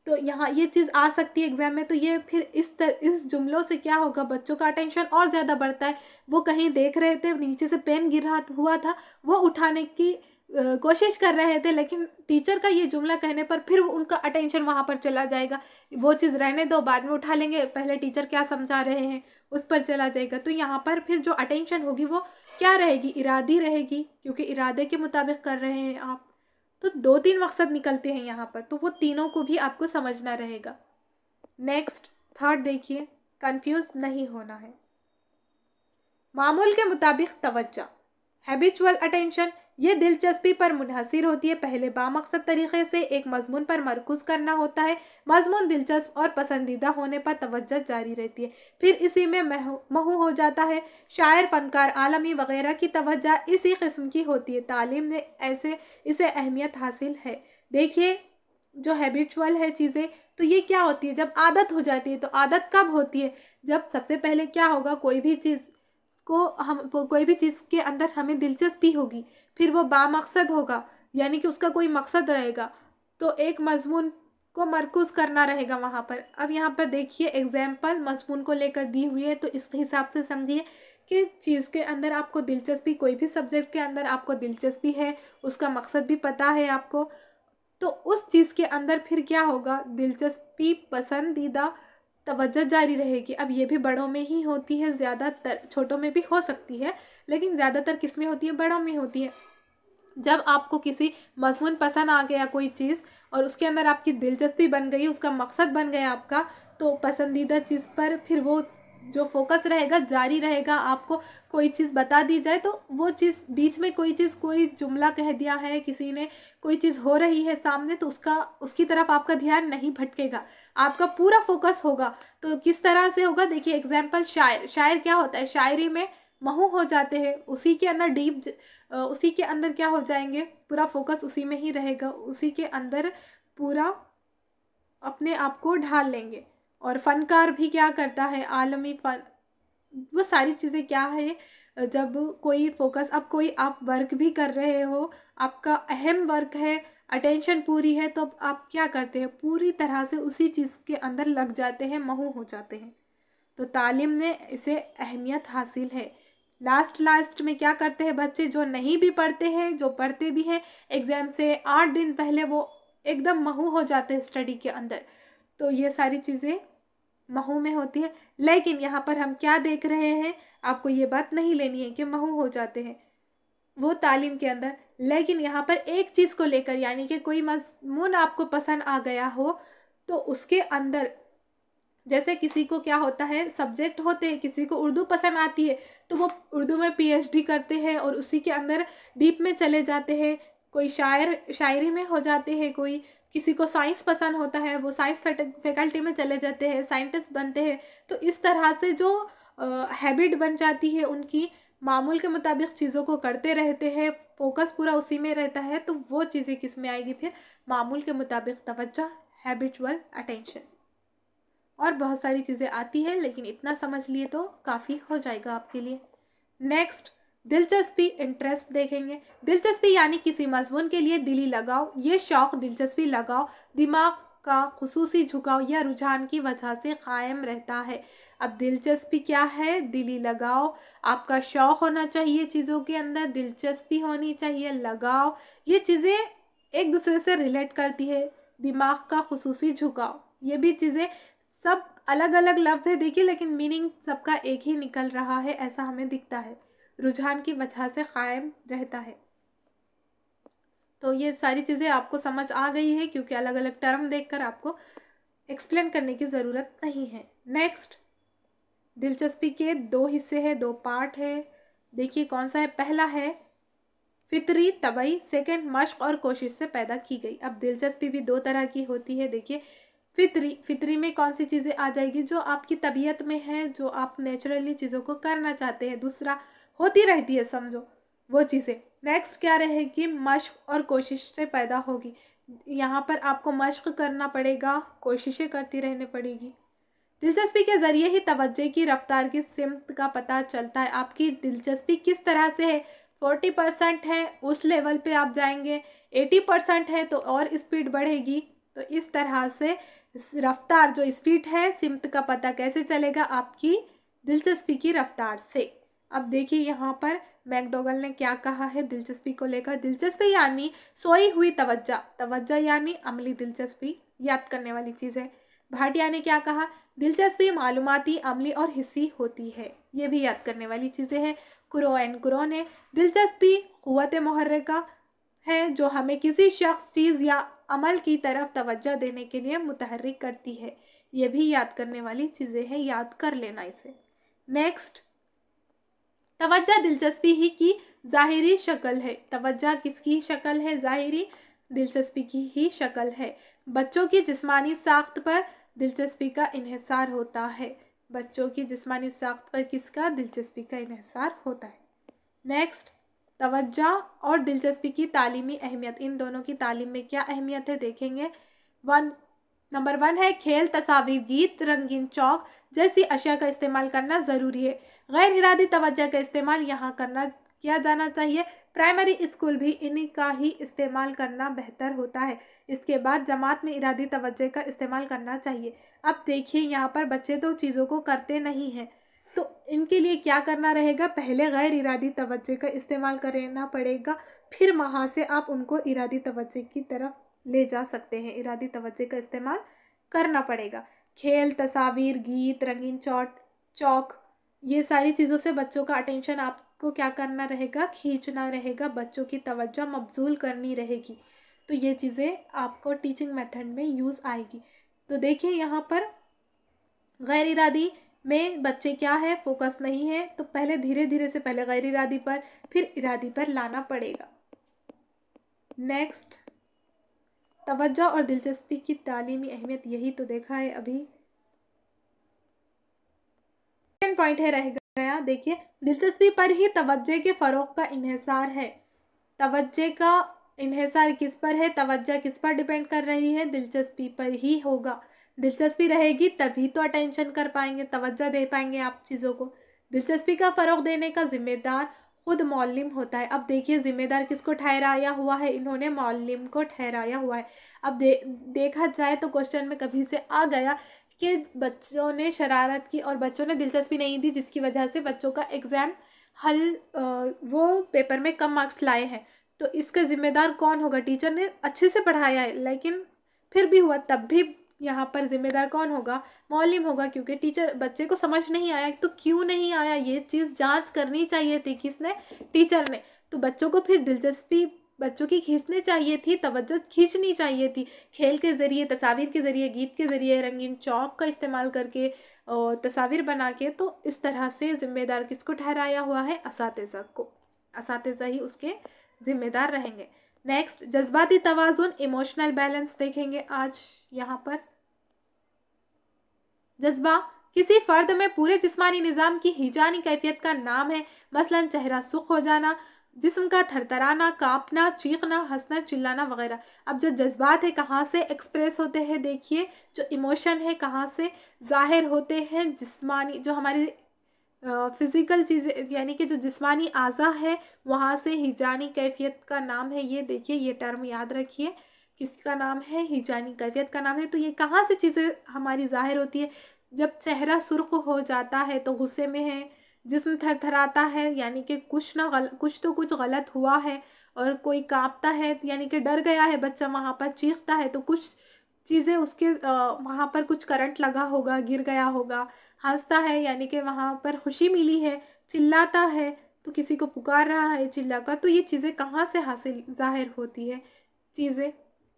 तो यहाँ ये चीज़ आ सकती है एग्जाम में। तो ये फिर इस जुमलों से क्या होगा, बच्चों का अटेंशन और ज़्यादा बढ़ता है। वो कहीं देख रहे थे, नीचे से पेन गिर रहा हुआ था, वो उठाने की कोशिश कर रहे थे, लेकिन टीचर का ये जुमला कहने पर फिर उनका अटेंशन वहाँ पर चला जाएगा, वो चीज़ रहने दो बाद में उठा लेंगे, पहले टीचर क्या समझा रहे हैं उस पर चला जाएगा। तो यहाँ पर फिर जो अटेंशन होगी वो क्या रहेगी, इरादी रहेगी, क्योंकि इरादे के मुताबिक कर रहे हैं आप। तो 2-3 मकसद निकलते हैं यहाँ पर, तो वो तीनों को भी आपको समझना रहेगा। नेक्स्ट, थर्ड देखिए, कंफ्यूज नहीं होना है। मामूल के मुताबिक तवज्जो, हैबिचुअल अटेंशन, ये दिलचस्पी पर मुनहसर होती है, पहले बामकसद तरीके से एक मजमून पर मरकूज करना होता है, मजमून दिलचस्प और पसंदीदा होने पर तवज्जो जारी रहती है, फिर इसी में महू हो जाता है। शायर, फनकार, आलमी वगैरह की तवज्जो इसी किस्म की होती है, तालीम ने ऐसे इसे अहमियत हासिल है। देखिए जो हैबिचुअल है चीज़ें, तो ये क्या होती है, जब आदत हो जाती है, तो आदत कब होती है, जब सबसे पहले क्या होगा, कोई भी चीज़ के अंदर हमें दिलचस्पी होगी, फिर वो बामकसद होगा, यानी कि उसका कोई मकसद रहेगा, तो एक मजमून को मरकूज करना रहेगा वहाँ पर। अब यहाँ पर देखिए एग्जाम्पल मजमून को लेकर दी हुई है, तो इस हिसाब से समझिए कि चीज़ के अंदर आपको दिलचस्पी, कोई भी सब्जेक्ट के अंदर आपको दिलचस्पी है, उसका मकसद भी पता है आपको, तो उस चीज़ के अंदर फिर क्या होगा, दिलचस्पी, पसंदीदा, तवज्जो जारी रहेगी। अब ये भी बड़ों में ही होती है, ज़्यादातर छोटों में भी हो सकती है, लेकिन ज़्यादातर किस में होती है, बड़ों में होती है। जब आपको किसी मजमून पसंद आ गया कोई चीज़ और उसके अंदर आपकी दिलचस्पी बन गई, उसका मकसद बन गया आपका, तो पसंदीदा चीज़ पर फिर वो जो फोकस रहेगा जारी रहेगा। आपको कोई चीज़ बता दी जाए तो वो चीज़ बीच में कोई चीज़, कोई जुमला कह दिया है किसी ने, कोई चीज़ हो रही है सामने, तो उसकी तरफ आपका ध्यान नहीं भटकेगा, आपका पूरा फोकस होगा। तो किस तरह से होगा, देखिए एग्जाम्पल, शायर क्या होता है, शायरी में महू हो जाते हैं, उसी के अंदर उसी के अंदर क्या हो जाएंगे, पूरा फोकस उसी में ही रहेगा, उसी के अंदर पूरा अपने आप को ढाल लेंगे। और फनकार भी क्या करता है, आलमी फन, वो सारी चीज़ें क्या है, जब कोई फोकस, अब कोई आप वर्क भी कर रहे हो, आपका अहम वर्क है, अटेंशन पूरी है, तो अब आप क्या करते हैं, पूरी तरह से उसी चीज़ के अंदर लग जाते हैं, महू हो जाते हैं। तो तालीम ने इसे अहमियत हासिल है। लास्ट में क्या करते हैं बच्चे, जो नहीं भी पढ़ते हैं, जो पढ़ते भी हैं, एग्ज़ाम से 8 दिन पहले वो एकदम महू हो जाते हैं स्टडी के अंदर। तो ये सारी चीज़ें महू में होती है, लेकिन यहाँ पर हम क्या देख रहे हैं, आपको ये बात नहीं लेनी है कि महू हो जाते हैं वो तालीम के अंदर, लेकिन यहाँ पर एक चीज़ को लेकर, यानी कि कोई मजमून आपको पसंद आ गया हो, तो उसके अंदर जैसे किसी को क्या होता है, सब्जेक्ट होते हैं, किसी को उर्दू पसंद आती है तो वो उर्दू में पीएचडी करते हैं और उसी के अंदर डीप में चले जाते हैं, कोई शायरी में हो जाते हैं, कोई किसी को साइंस पसंद होता है वो साइंस फैकल्टी में चले जाते हैं, साइंटिस्ट बनते हैं। तो इस तरह से जो हैबिट बन जाती है उनकी, मामूल के मुताबिक चीज़ों को करते रहते हैं, फोकस पूरा उसी में रहता है, तो वो चीज़ें किस में आएगी फिर, मामूल के मुताबिक तवज्जो, हैबिचुअल अटेंशन, और बहुत सारी चीज़ें आती है, लेकिन इतना समझ लिए तो काफ़ी हो जाएगा आपके लिए। नेक्स्ट, दिलचस्पी, इंटरेस्ट देखेंगे। दिलचस्पी यानी किसी मजमून के लिए दिली लगाव, ये शौक़, दिलचस्पी, लगाव दिमाग का खुसूसी झुकाव या रुझान की वजह से कायम रहता है। अब दिलचस्पी क्या है, दिली लगाव, आपका शौक़ होना चाहिए चीज़ों के अंदर, दिलचस्पी होनी चाहिए, लगाव, ये चीज़ें एक दूसरे से रिलेट करती है। दिमाग का खुसूसी झुकाव, ये भी चीज़ें सब अलग अलग लफ्ज़ है देखिए, लेकिन मीनिंग सबका एक ही निकल रहा है, ऐसा हमें दिखता है। रुझान की वजह से कायम रहता है। तो ये सारी चीज़ें आपको समझ आ गई है, क्योंकि अलग अलग टर्म देखकर आपको एक्सप्लेन करने की ज़रूरत नहीं है। नेक्स्ट, दिलचस्पी के 2 हिस्से हैं, 2 पार्ट है। देखिए कौन सा है, पहला है फितरी तबई, सेकंड मश्क और कोशिश से पैदा की गई। अब दिलचस्पी भी 2 तरह की होती है। देखिए फितरी में कौन सी चीज़ें आ जाएगी, जो आपकी तबीयत में है, जो आप नेचुरली चीज़ों को करना चाहते हैं, दूसरा होती रहती है समझो वो चीज़ें। नेक्स्ट क्या रहेगी, मश्क और कोशिश से पैदा होगी। यहाँ पर आपको मश्क करना पड़ेगा, कोशिशें करती रहनी पड़ेगी। दिलचस्पी के ज़रिए ही तवज्जो की रफ्तार की सिमत का पता चलता है। आपकी दिलचस्पी किस तरह से है, 40% है उस लेवल पे आप जाएंगे, 80% है तो और स्पीड बढ़ेगी। तो इस तरह से रफ्तार जो स्पीड है, सिमत का पता कैसे चलेगा, आपकी दिलचस्पी की रफ्तार से। अब देखिए यहाँ पर मैकडोगल ने क्या कहा है दिलचस्पी को लेकर। दिलचस्पी यानी सोई हुई तवज्जो, तवज्जो यानी अमली दिलचस्पी, याद करने वाली चीज़ है। भाटिया ने क्या कहा, दिलचस्पी मालूमाती, अमली और हिस्सी होती है, ये भी याद करने वाली चीज़ें हैं। कुरो एंड कुरो ने, दिलचस्पी क़ुव्वत मुहर्रिका है जो हमें किसी शख्स, चीज़ या अमल की तरफ तवज्जो देने के लिए मुतहर्रिक करती है, ये भी याद करने वाली चीज़ें हैं, याद कर लेना इसे। नेक्स्ट, तवज्जो दिलचस्पी ही की ज़ाहिरी शक्ल है। तवज्जो किसकी शक्ल है, ज़ाहिरी, दिलचस्पी की ही शक्ल है। बच्चों की जिस्मानी साख्त पर दिलचस्पी का इन्हिसार होता है। बच्चों की जिस्मानी साख्त पर किसका, दिलचस्पी का इन्हिसार होता है। नेक्स्ट, तवज्जो और दिलचस्पी की तालीमी अहमियत, इन दोनों की तालीम में क्या अहमियत है देखेंगे। नंबर 1 है खेल, तस्वीर, गीत, रंगीन चौक जैसी अशिया का इस्तेमाल करना ज़रूरी है। गैर इरादी तवज्जो का इस्तेमाल यहाँ किया जाना चाहिए। प्राइमरी स्कूल भी इन्हीं का ही इस्तेमाल करना बेहतर होता है। इसके बाद जमात में इरादी तवज्जो का इस्तेमाल करना चाहिए। अब देखिए यहाँ पर बच्चे तो चीज़ों को करते नहीं हैं, तो इनके लिए क्या करना रहेगा, पहले गैर इरादी तवज्जो का इस्तेमाल करना पड़ेगा, फिर वहाँ से आप उनको इरादी तवज्जो की तरफ ले जा सकते हैं। इरादी तवज्जो का इस्तेमाल करना पड़ेगा। खेल, तस्वीर, गीत, रंगीन चौक, ये सारी चीज़ों से बच्चों का अटेंशन आपको क्या करना रहेगा, खींचना रहेगा, बच्चों की तवज्जो मबजूल करनी रहेगी। तो ये चीज़ें आपको टीचिंग मेथड में यूज़ आएगी। तो देखिए यहाँ पर गैर इरादी में बच्चे क्या है, फोकस नहीं है, तो पहले धीरे धीरे से पहले गैर इरादी पर, फिर इरादी पर लाना पड़ेगा। नेक्स्ट, तवज्जो और दिलचस्पी की तालीमी अहमियत, यही तो देखा है अभी। सेकंड पॉइंट है रह गया, देखिए दिलचस्पी पर ही तवज्जो के फ़रोग़ का इन्हिसार है। तवज्जो का इन्हिसार किस पर है, तवज्जो किस पर डिपेंड कर रही है, दिलचस्पी पर ही होगा। दिलचस्पी रहेगी तभी तो अटेंशन कर पाएंगे, तवज्जो दे पाएंगे आप चीज़ों को। दिलचस्पी का फ़रोग़ देने का जिम्मेदार खुद मौलिम होता है। अब देखिए जिम्मेदार किसको ठहराया हुआ है, इन्होंने मौलिम को ठहराया हुआ है। अब देखा जाए तो क्वेश्चन में कभी से आ गया कि बच्चों ने शरारत की और बच्चों ने दिलचस्पी नहीं दी, जिसकी वजह से बच्चों का एग्ज़ाम वो पेपर में कम मार्क्स लाए हैं, तो इसका ज़िम्मेदार कौन होगा, टीचर ने अच्छे से पढ़ाया है लेकिन फिर भी हुआ, तब भी यहाँ पर ज़िम्मेदार कौन होगा, मौलिम होगा, क्योंकि टीचर, बच्चे को समझ नहीं आया तो क्यों नहीं आया, ये चीज़ जांच करनी चाहिए थी, किसने, टीचर ने। तो बच्चों को फिर दिलचस्पी बच्चों की खींचनी चाहिए थी, तवज्जो खींचनी चाहिए थी। खेल के ज़रिए, तस्वीर के ज़रिए, गीत के ज़रिए, रंगीन चौक का इस्तेमाल करके और तस्वीर बना के, तो इस तरह से ज़िम्मेदार किसको ठहराया हुआ है? असातिज़ा को। असातिज़ा ही उसके ज़िम्मेदार रहेंगे। नेक्स्ट, जज्बाती तवाज़ुन, इमोशनल बैलेंस देखेंगे आज यहाँ पर। जज्बा किसी फ़र्द में पूरे जिस्मानी निज़ाम की हिजानी कैफ़ियत का नाम है। मसलन चेहरा सुर्ख़ हो जाना, जिस्म का थरथराना, काँपना, चीखना, हँसना, चिल्लाना वग़ैरह। अब जो जज़्बात है कहाँ से एक्सप्रेस होते हैं? देखिए, जो इमोशन है कहाँ से ज़ाहिर होते हैं? जिस्मानी, जो हमारी फ़िज़िकल चीज़ें, यानी कि जो जिस्मानी आज़ा है, वहाँ से हिजानी कैफ़ियत का नाम है ये। देखिए, ये टर्म याद रखिए, किसका नाम है? हिजानी कैफ़ियत का नाम है। तो ये कहाँ से चीज़ें हमारी ज़ाहिर होती है? जब चेहरा सुर्ख़ हो जाता है तो गुस्से में है, जिस्म थरथराता है यानी कि कुछ गलत हुआ है, और कोई काँपता है यानी कि डर गया है बच्चा, वहाँ पर चीखता है तो कुछ चीज़ें उसके वहाँ पर कुछ करंट लगा होगा, गिर गया होगा। हँसता है यानी कि वहाँ पर खुशी मिली है। चिल्लाता है तो किसी को पुकार रहा है चिल्लाकर। तो ये चीज़ें कहाँ से हासिल ज़ाहिर होती है चीज़ें?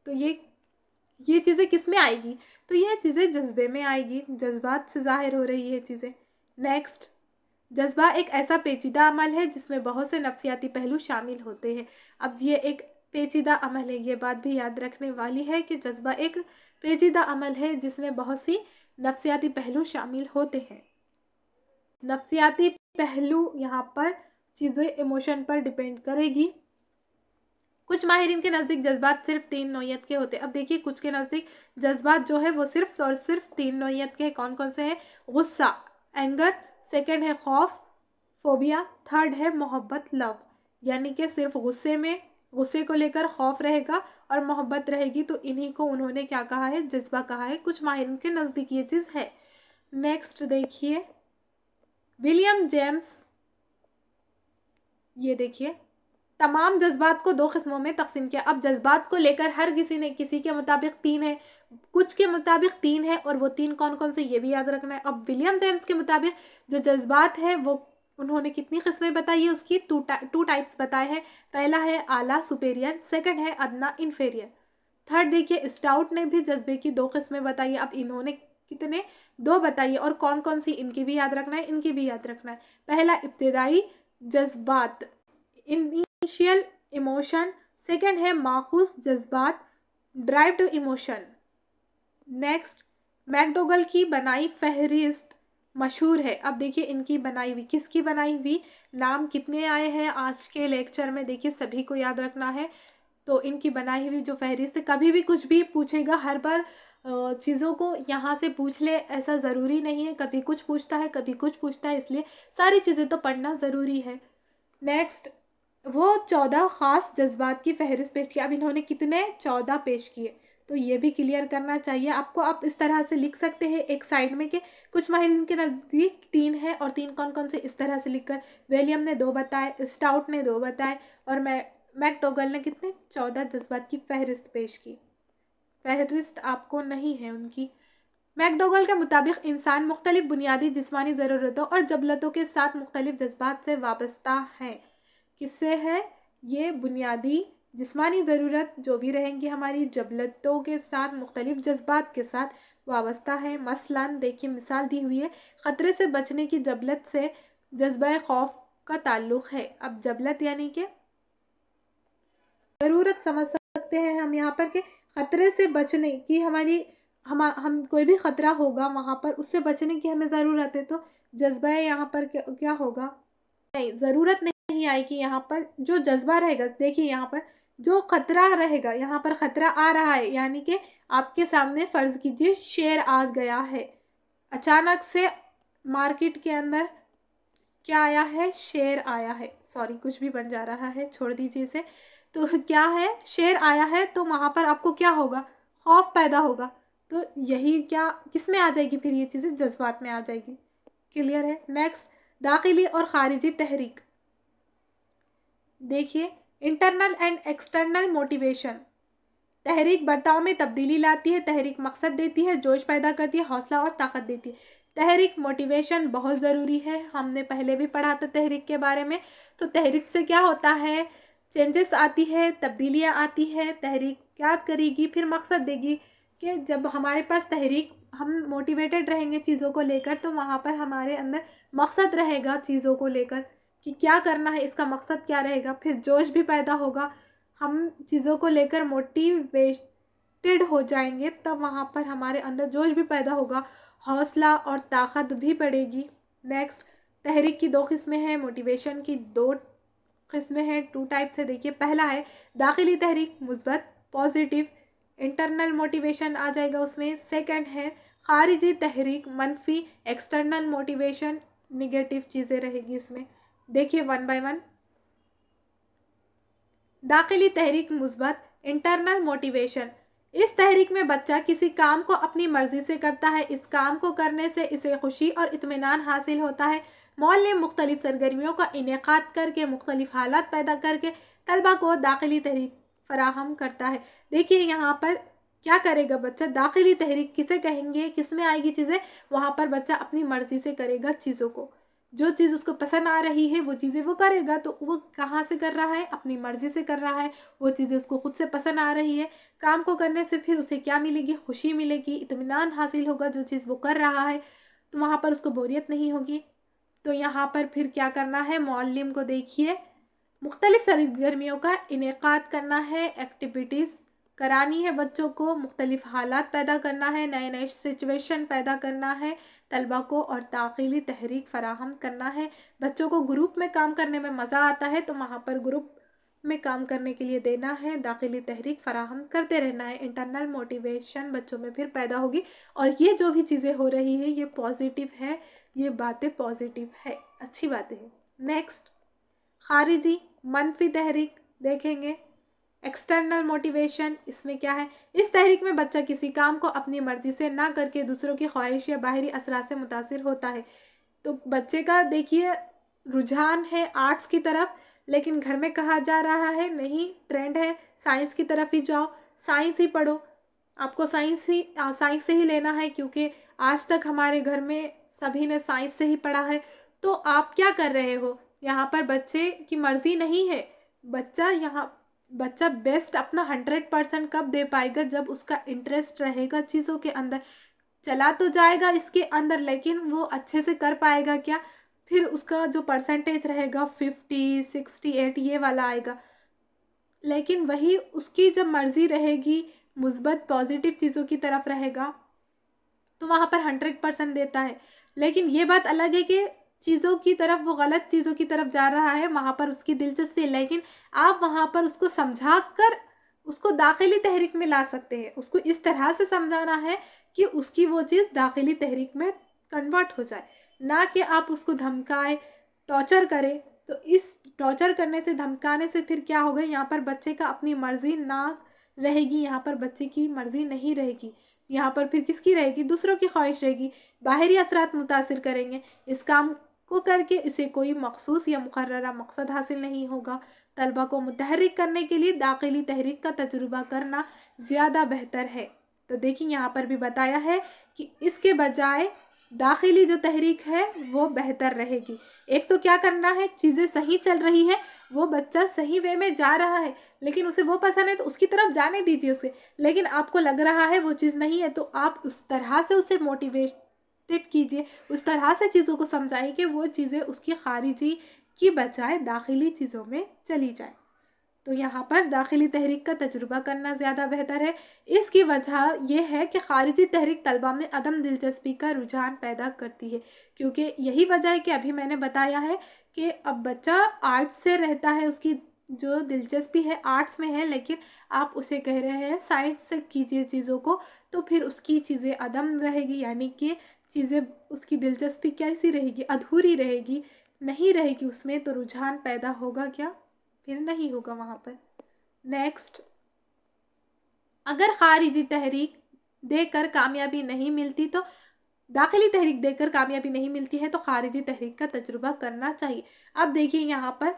तो ये चीज़ें किस में आएगी? तो ये चीज़ें जज्बे में आएगी, जज्बात से ज़ाहिर हो रही है चीज़ें। नेक्स्ट, जज्बा एक ऐसा पेचीदा अमल है जिसमें बहुत से नफ्सियाती पहलू शामिल होते हैं। अब ये एक पेचीदा अमल है, ये बात भी याद रखने वाली है कि जज्बा एक पेचीदा अमल है जिसमें बहुत सी नफ्सियाती पहलू शामिल होते हैं। नफ्सियाती पहलू यहाँ पर चीज़ें इमोशन पर डिपेंड करेगी। कुछ माहिरीन के नज़दीक जज्बात सिर्फ 3 नौइयत के होते हैं। अब देखिए, कुछ के नज़दीक जज्बात जो है वो सिर्फ और सिर्फ 3 नौइयत के हैं। कौन कौन से हैं? गुस्सा, एंगर, सेकंड है खौफ, फोबिया, थर्ड है मोहब्बत, लव। यानी कि सिर्फ गुस्से को लेकर खौफ रहेगा और मोहब्बत रहेगी। तो इन्हीं को उन्होंने क्या कहा है? जज्बा कहा है। कुछ माहिरीन के नज़दीक ये चीज़ है। नेक्स्ट देखिए, विलियम जेम्स, ये देखिए, तमाम जज्बात को 2 किस्मों में तकसीम किया। अब जज्बात को लेकर हर किसी ने, किसी के मुताबिक 3 है, कुछ के मुताबिक 3 है, और वो 3 कौन-कौन से ये भी याद रखना है। अब विलियम जेम्स के मुताबिक जो जज्बात है वो उन्होंने कितनी किस्में बताई है? उसकी 2 टाइप्स बताए हैं। पहला है आला, सुपेरियर, सेकंड है अदना, इन्फीरियर। थर्ड देखिए, स्टाउट ने भी जज्बे की 2 किस्में बताई है। अब इन्होंने कितने? 2 बताई है। और कौन-कौन सी? इनकी भी याद रखना है, इनकी भी याद रखना है। पहला इब्तिदाई जज्बात, इनिशियल इमोशन, सेकंड है माखूज जज्बात, ड्राइव्ड इमोशन। नेक्स्ट, मैकडोगल की बनाई फहरिस्त मशहूर है। अब देखिए, इनकी बनाई हुई, किसकी बनाई हुई? नाम कितने आए हैं आज के लेक्चर में? देखिए, सभी को याद रखना है। तो इनकी बनाई हुई जो फहरिस्त है, कभी भी कुछ भी पूछेगा, हर बार चीज़ों को यहाँ से पूछ ले ऐसा ज़रूरी नहीं है। कभी कुछ पूछता है, कभी कुछ पूछता है, इसलिए सारी चीज़ें तो पढ़ना ज़रूरी है। नेक्स्ट, वो 14 ख़ास जज्बात की फहरिस्त पेश की। अब इन्होंने कितने? 14 पेश किए। तो ये भी क्लियर करना चाहिए आपको। आप इस तरह से लिख सकते हैं एक साइड में कि कुछ माहिरीन के नज़दीक 3 है, और 3 कौन-कौन से? इस तरह से लिखकर विलियम ने 2 बताए, स्टाउट ने 2 बताए, और मैकडोगल ने कितने? 14 जज्बात की फहरिस्त पेश की। फहरिस्त आपको नहीं है उनकी। मैकडोगल के मुताबिक इंसान मुख्तलिफ बुनियादी जिस्मानी ज़रूरतों और जबलतों के साथ मुख्तलिफ जज्बात से वाबस्ता है। किससे है? ये बुनियादी जिस्मानी ज़रूरत जो भी रहेंगी हमारी, जबलतों के साथ, मुख्तलिफ जज्बात के साथ वाबस्ता है। मसलन देखिए, मिसाल दी हुई है, ख़तरे से बचने की जबलत से जज्बा खौफ का ताल्लुक़ है। अब जबलत यानी कि ज़रूरत समझ सकते हैं हम यहाँ पर कि ख़तरे से बचने की हमारी, हम कोई भी ख़तरा होगा वहाँ पर, उससे बचने की हमें ज़रूरत है। तो जज्बा यहाँ पर क्या होगा? नहीं, ज़रूरत नहीं आएगी यहाँ पर। जो जज्बा रहेगा, देखिए यहाँ पर जो ख़तरा रहेगा, यहाँ पर ख़तरा आ रहा है, यानी कि आपके सामने फ़र्ज़ कीजिए शेर आ गया है। अचानक से मार्केट के अंदर क्या आया है? शेर आया है। सॉरी, कुछ भी बन जा रहा है, छोड़ दीजिए इसे। तो क्या है? शेर आया है। तो वहाँ पर आपको क्या होगा? खौफ पैदा होगा। तो यही क्या, किस में आ जाएगी फिर ये चीज़ें? जज्बात में आ जाएगी। क्लियर है? नेक्स्ट, दाखिली और ख़ारिजी तहरीक। देखिए, इंटरनल एंड एक्सटर्नल मोटिवेशन। तहरीक बर्ताव में तब्दीली लाती है, तहरीक मकसद देती है, जोश पैदा करती है, हौसला और ताकत देती है। तहरीक, मोटिवेशन बहुत ज़रूरी है। हमने पहले भी पढ़ा था तहरीक के बारे में। तो तहरीक से क्या होता है? चेंजेस आती है, तब्दीलियाँ आती है, तहरीक क्या करेगी, फिर मकसद देगी कि जब हमारे पास तहरीक, हम मोटिवेटेड रहेंगे चीज़ों को लेकर, तो वहाँ पर हमारे अंदर मकसद रहेगा चीज़ों को लेकर कि क्या करना है, इसका मकसद क्या रहेगा, फिर जोश भी पैदा होगा, हम चीज़ों को लेकर मोटिवेटेड हो जाएंगे, तब वहाँ पर हमारे अंदर जोश भी पैदा होगा, हौसला और ताकत भी बढ़ेगी। नेक्स्ट, तहरीक की दो किस्में हैं, मोटिवेशन की दो किस्में हैं, 2 टाइप्स है। देखिए, पहला है दाखिली तहरीक, मुस्बत पॉजिटिव इंटरनल मोटिवेशन आ जाएगा उसमें। सेकंड है खारिजी तहरीक, मनफी एक्सटर्नल मोटिवेशन, निगेटिव चीज़ें रहेगी इसमें। देखिए वन बाय वन। दाखिली तहरीक मुस्बत इंटरनल मोटिवेशन, इस तहरीक में बच्चा किसी काम को अपनी मर्जी से करता है। इस काम को करने से इसे खुशी और इत्मीनान हासिल होता है। मौल्लिम मुख्तलिफ सरगर्मियों का इनेकाद करके, मुख्तलिफ हालात पैदा करके तलबा को दाखिली तहरीक फराहम करता है। देखिए यहाँ पर क्या करेगा बच्चा, दाखिली तहरीक किसे कहेंगे, किस में आएगी चीज़ें, वहाँ पर बच्चा अपनी मर्जी से करेगा चीज़ों को, जो चीज़ उसको पसंद आ रही है वो चीज़ें वो करेगा। तो वो कहाँ से कर रहा है, अपनी मर्जी से कर रहा है, वो चीज़ें उसको खुद से पसंद आ रही है। काम को करने से फिर उसे क्या मिलेगी, खुशी मिलेगी, इत्मीनान हासिल होगा जो चीज़ वो कर रहा है, तो वहाँ पर उसको बोरियत नहीं होगी। तो यहाँ पर फिर क्या करना है, मौल्लिम को देखिए मुख्तलिफ सरगर्मियों का इनेकाद करना है, एक्टिविटीज़ करानी है बच्चों को, मुख्तलिफ हालात पैदा करना है, नए नए सिचुएशन पैदा करना है तलबा को, और दाखिली तहरीक फ़राहम करना है। बच्चों को ग्रुप में काम करने में मज़ा आता है, तो वहाँ पर ग्रुप में काम करने के लिए देना है, दाखिली तहरीक फ़राहम करते रहना है। इंटरनल मोटिवेशन बच्चों में फिर पैदा होगी, और ये जो भी चीज़ें हो रही है ये पॉजिटिव है, ये बातें पॉजिटिव है, अच्छी बातें हैं। नेक्स्ट, खारिजी मनफी तहरीक देखेंगे। एक्सटर्नल मोटिवेशन, इसमें क्या है, इस तहरीक में बच्चा किसी काम को अपनी मर्जी से ना करके दूसरों की ख्वाहिश या बाहरी असरात से मुतासिर होता है। तो बच्चे का देखिए रुझान है आर्ट्स की तरफ, लेकिन घर में कहा जा रहा है नहीं, ट्रेंड है साइंस की तरफ ही जाओ, साइंस ही पढ़ो, आपको साइंस से ही लेना है, क्योंकि आज तक हमारे घर में सभी ने साइंस से ही पढ़ा है। तो आप क्या कर रहे हो, यहाँ पर बच्चे की मर्जी नहीं है, बच्चा बेस्ट अपना 100% कब दे पाएगा, जब उसका इंटरेस्ट रहेगा चीज़ों के अंदर। चला तो जाएगा इसके अंदर, लेकिन वो अच्छे से कर पाएगा क्या, फिर उसका जो परसेंटेज रहेगा 50, 68 ये वाला आएगा। लेकिन वही उसकी जब मर्जी रहेगी, मुस्बत पॉजिटिव चीज़ों की तरफ रहेगा, तो वहाँ पर 100% देता है। लेकिन ये बात अलग है कि चीज़ों की तरफ, वो गलत चीज़ों की तरफ जा रहा है, वहाँ पर उसकी दिलचस्पी है, लेकिन आप वहाँ पर उसको समझा कर उसको दाखिली तहरीक में ला सकते हैं। उसको इस तरह से समझाना है कि उसकी वो चीज़ दाखिली तहरीक में कन्वर्ट हो जाए, ना कि आप उसको धमकाए, टॉर्चर करें। तो इस टॉर्चर करने से, धमकाने से फिर क्या होगा, यहाँ पर बच्चे का अपनी मर्जी ना रहेगी, यहाँ पर बच्चे की मर्जी नहीं रहेगी, यहाँ पर फिर किसकी रहेगी, दूसरों की ख्वाहिश रहेगी, बाहरी असरात मुतासिर करेंगे। इस काम को करके इसे कोई मखसूस या मुकर्ररा मकसद हासिल नहीं होगा। तलबा को मुतहर्रिक करने के लिए दाखिली तहरीक का तजुर्बा करना ज़्यादा बेहतर है। तो देखिए यहाँ पर भी बताया है कि इसके बजाय दाखिली जो तहरीक है वो बेहतर रहेगी। एक तो क्या करना है, चीज़ें सही चल रही है, वो बच्चा सही वे में जा रहा है, लेकिन उसे वो पसंद है तो उसकी तरफ जाने दीजिए उसे। लेकिन आपको लग रहा है वो चीज़ नहीं है, तो आप उस तरह से उसे मोटिवेटेड कीजिए, उस तरह से चीज़ों को समझाइए कि वो चीज़ें उसकी खारिजी की बजाय दाखिली चीज़ों में चली जाए। तो यहाँ पर दाखिली तहरीक का तजुर्बा करना ज़्यादा बेहतर है। इसकी वजह यह है कि खारिजी तहरीक तलबा में अदम दिलचस्पी का रुझान पैदा करती है, क्योंकि यही वजह है कि अभी मैंने बताया है कि अब बच्चा आर्ट्स से रहता है, उसकी जो दिलचस्पी है आर्ट्स में है, लेकिन आप उसे कह रहे हैं साइंस से कीजिए चीज़ों को, तो फिर उसकी चीज़ें अदम रहेगी, यानी कि चीज़ें उसकी दिलचस्पी कैसी रहेगी, अधूरी रहेगी, नहीं रहेगी उसमें, तो रुझान पैदा होगा क्या, फिर नहीं होगा वहाँ पर। नेक्स्ट, अगर खारिजी तहरीक देकर कामयाबी नहीं मिलती, तो दाखिली तहरीक देकर कामयाबी नहीं मिलती है तो खारिजी तहरीक का तजुर्बा करना चाहिए। अब देखिए यहाँ पर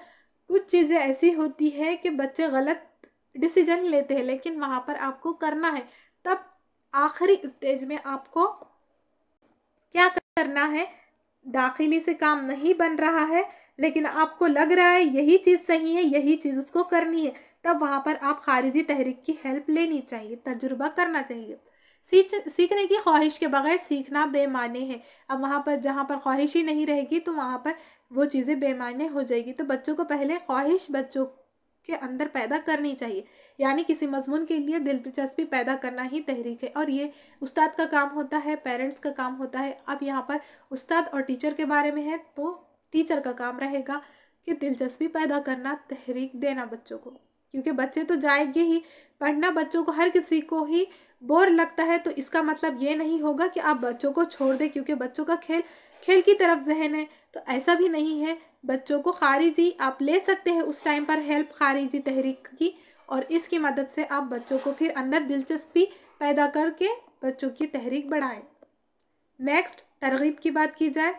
कुछ चीज़ें ऐसी होती है कि बच्चे गलत डिसीजन लेते हैं, लेकिन वहाँ पर आपको करना है, तब आखिरी स्टेज में आपको क्या करना है, दाखिली से काम नहीं बन रहा है, लेकिन आपको लग रहा है यही चीज़ सही है, यही चीज़ उसको करनी है, तब वहाँ पर आप खारिजी तहरीक की हेल्प लेनी चाहिए, तजुर्बा करना चाहिए। सीखने की ख्वाहिश के बगैर सीखना बेमाने है। अब वहाँ पर जहाँ पर ख्वाहिश ही नहीं रहेगी तो वहाँ पर वो चीज़ें बेमाने हो जाएगी। तो बच्चों को पहले ख्वाहिश बच्चों के अंदर पैदा करनी चाहिए, यानी किसी मजमून के लिए दिलचस्पी पैदा करना ही तहरीक है। और ये उस्ताद का काम होता है, पेरेंट्स का काम होता है। अब यहाँ पर उस्ताद और टीचर के बारे में है तो टीचर का काम रहेगा कि दिलचस्पी पैदा करना, तहरीक देना बच्चों को, क्योंकि बच्चे तो जाएंगे ही पढ़ना। बच्चों को, हर किसी को ही बोर लगता है, तो इसका मतलब ये नहीं होगा कि आप बच्चों को छोड़ दें, क्योंकि बच्चों का खेल खेल की तरफ जहन है। तो ऐसा भी नहीं है। बच्चों को खारिजी आप ले सकते हैं उस टाइम पर हेल्प, खारिजी तहरीक की, और इसकी मदद से आप बच्चों को फिर अंदर दिलचस्पी पैदा करके बच्चों की तहरीक बढ़ाएं। नेक्स्ट, तरगीब की बात की जाए,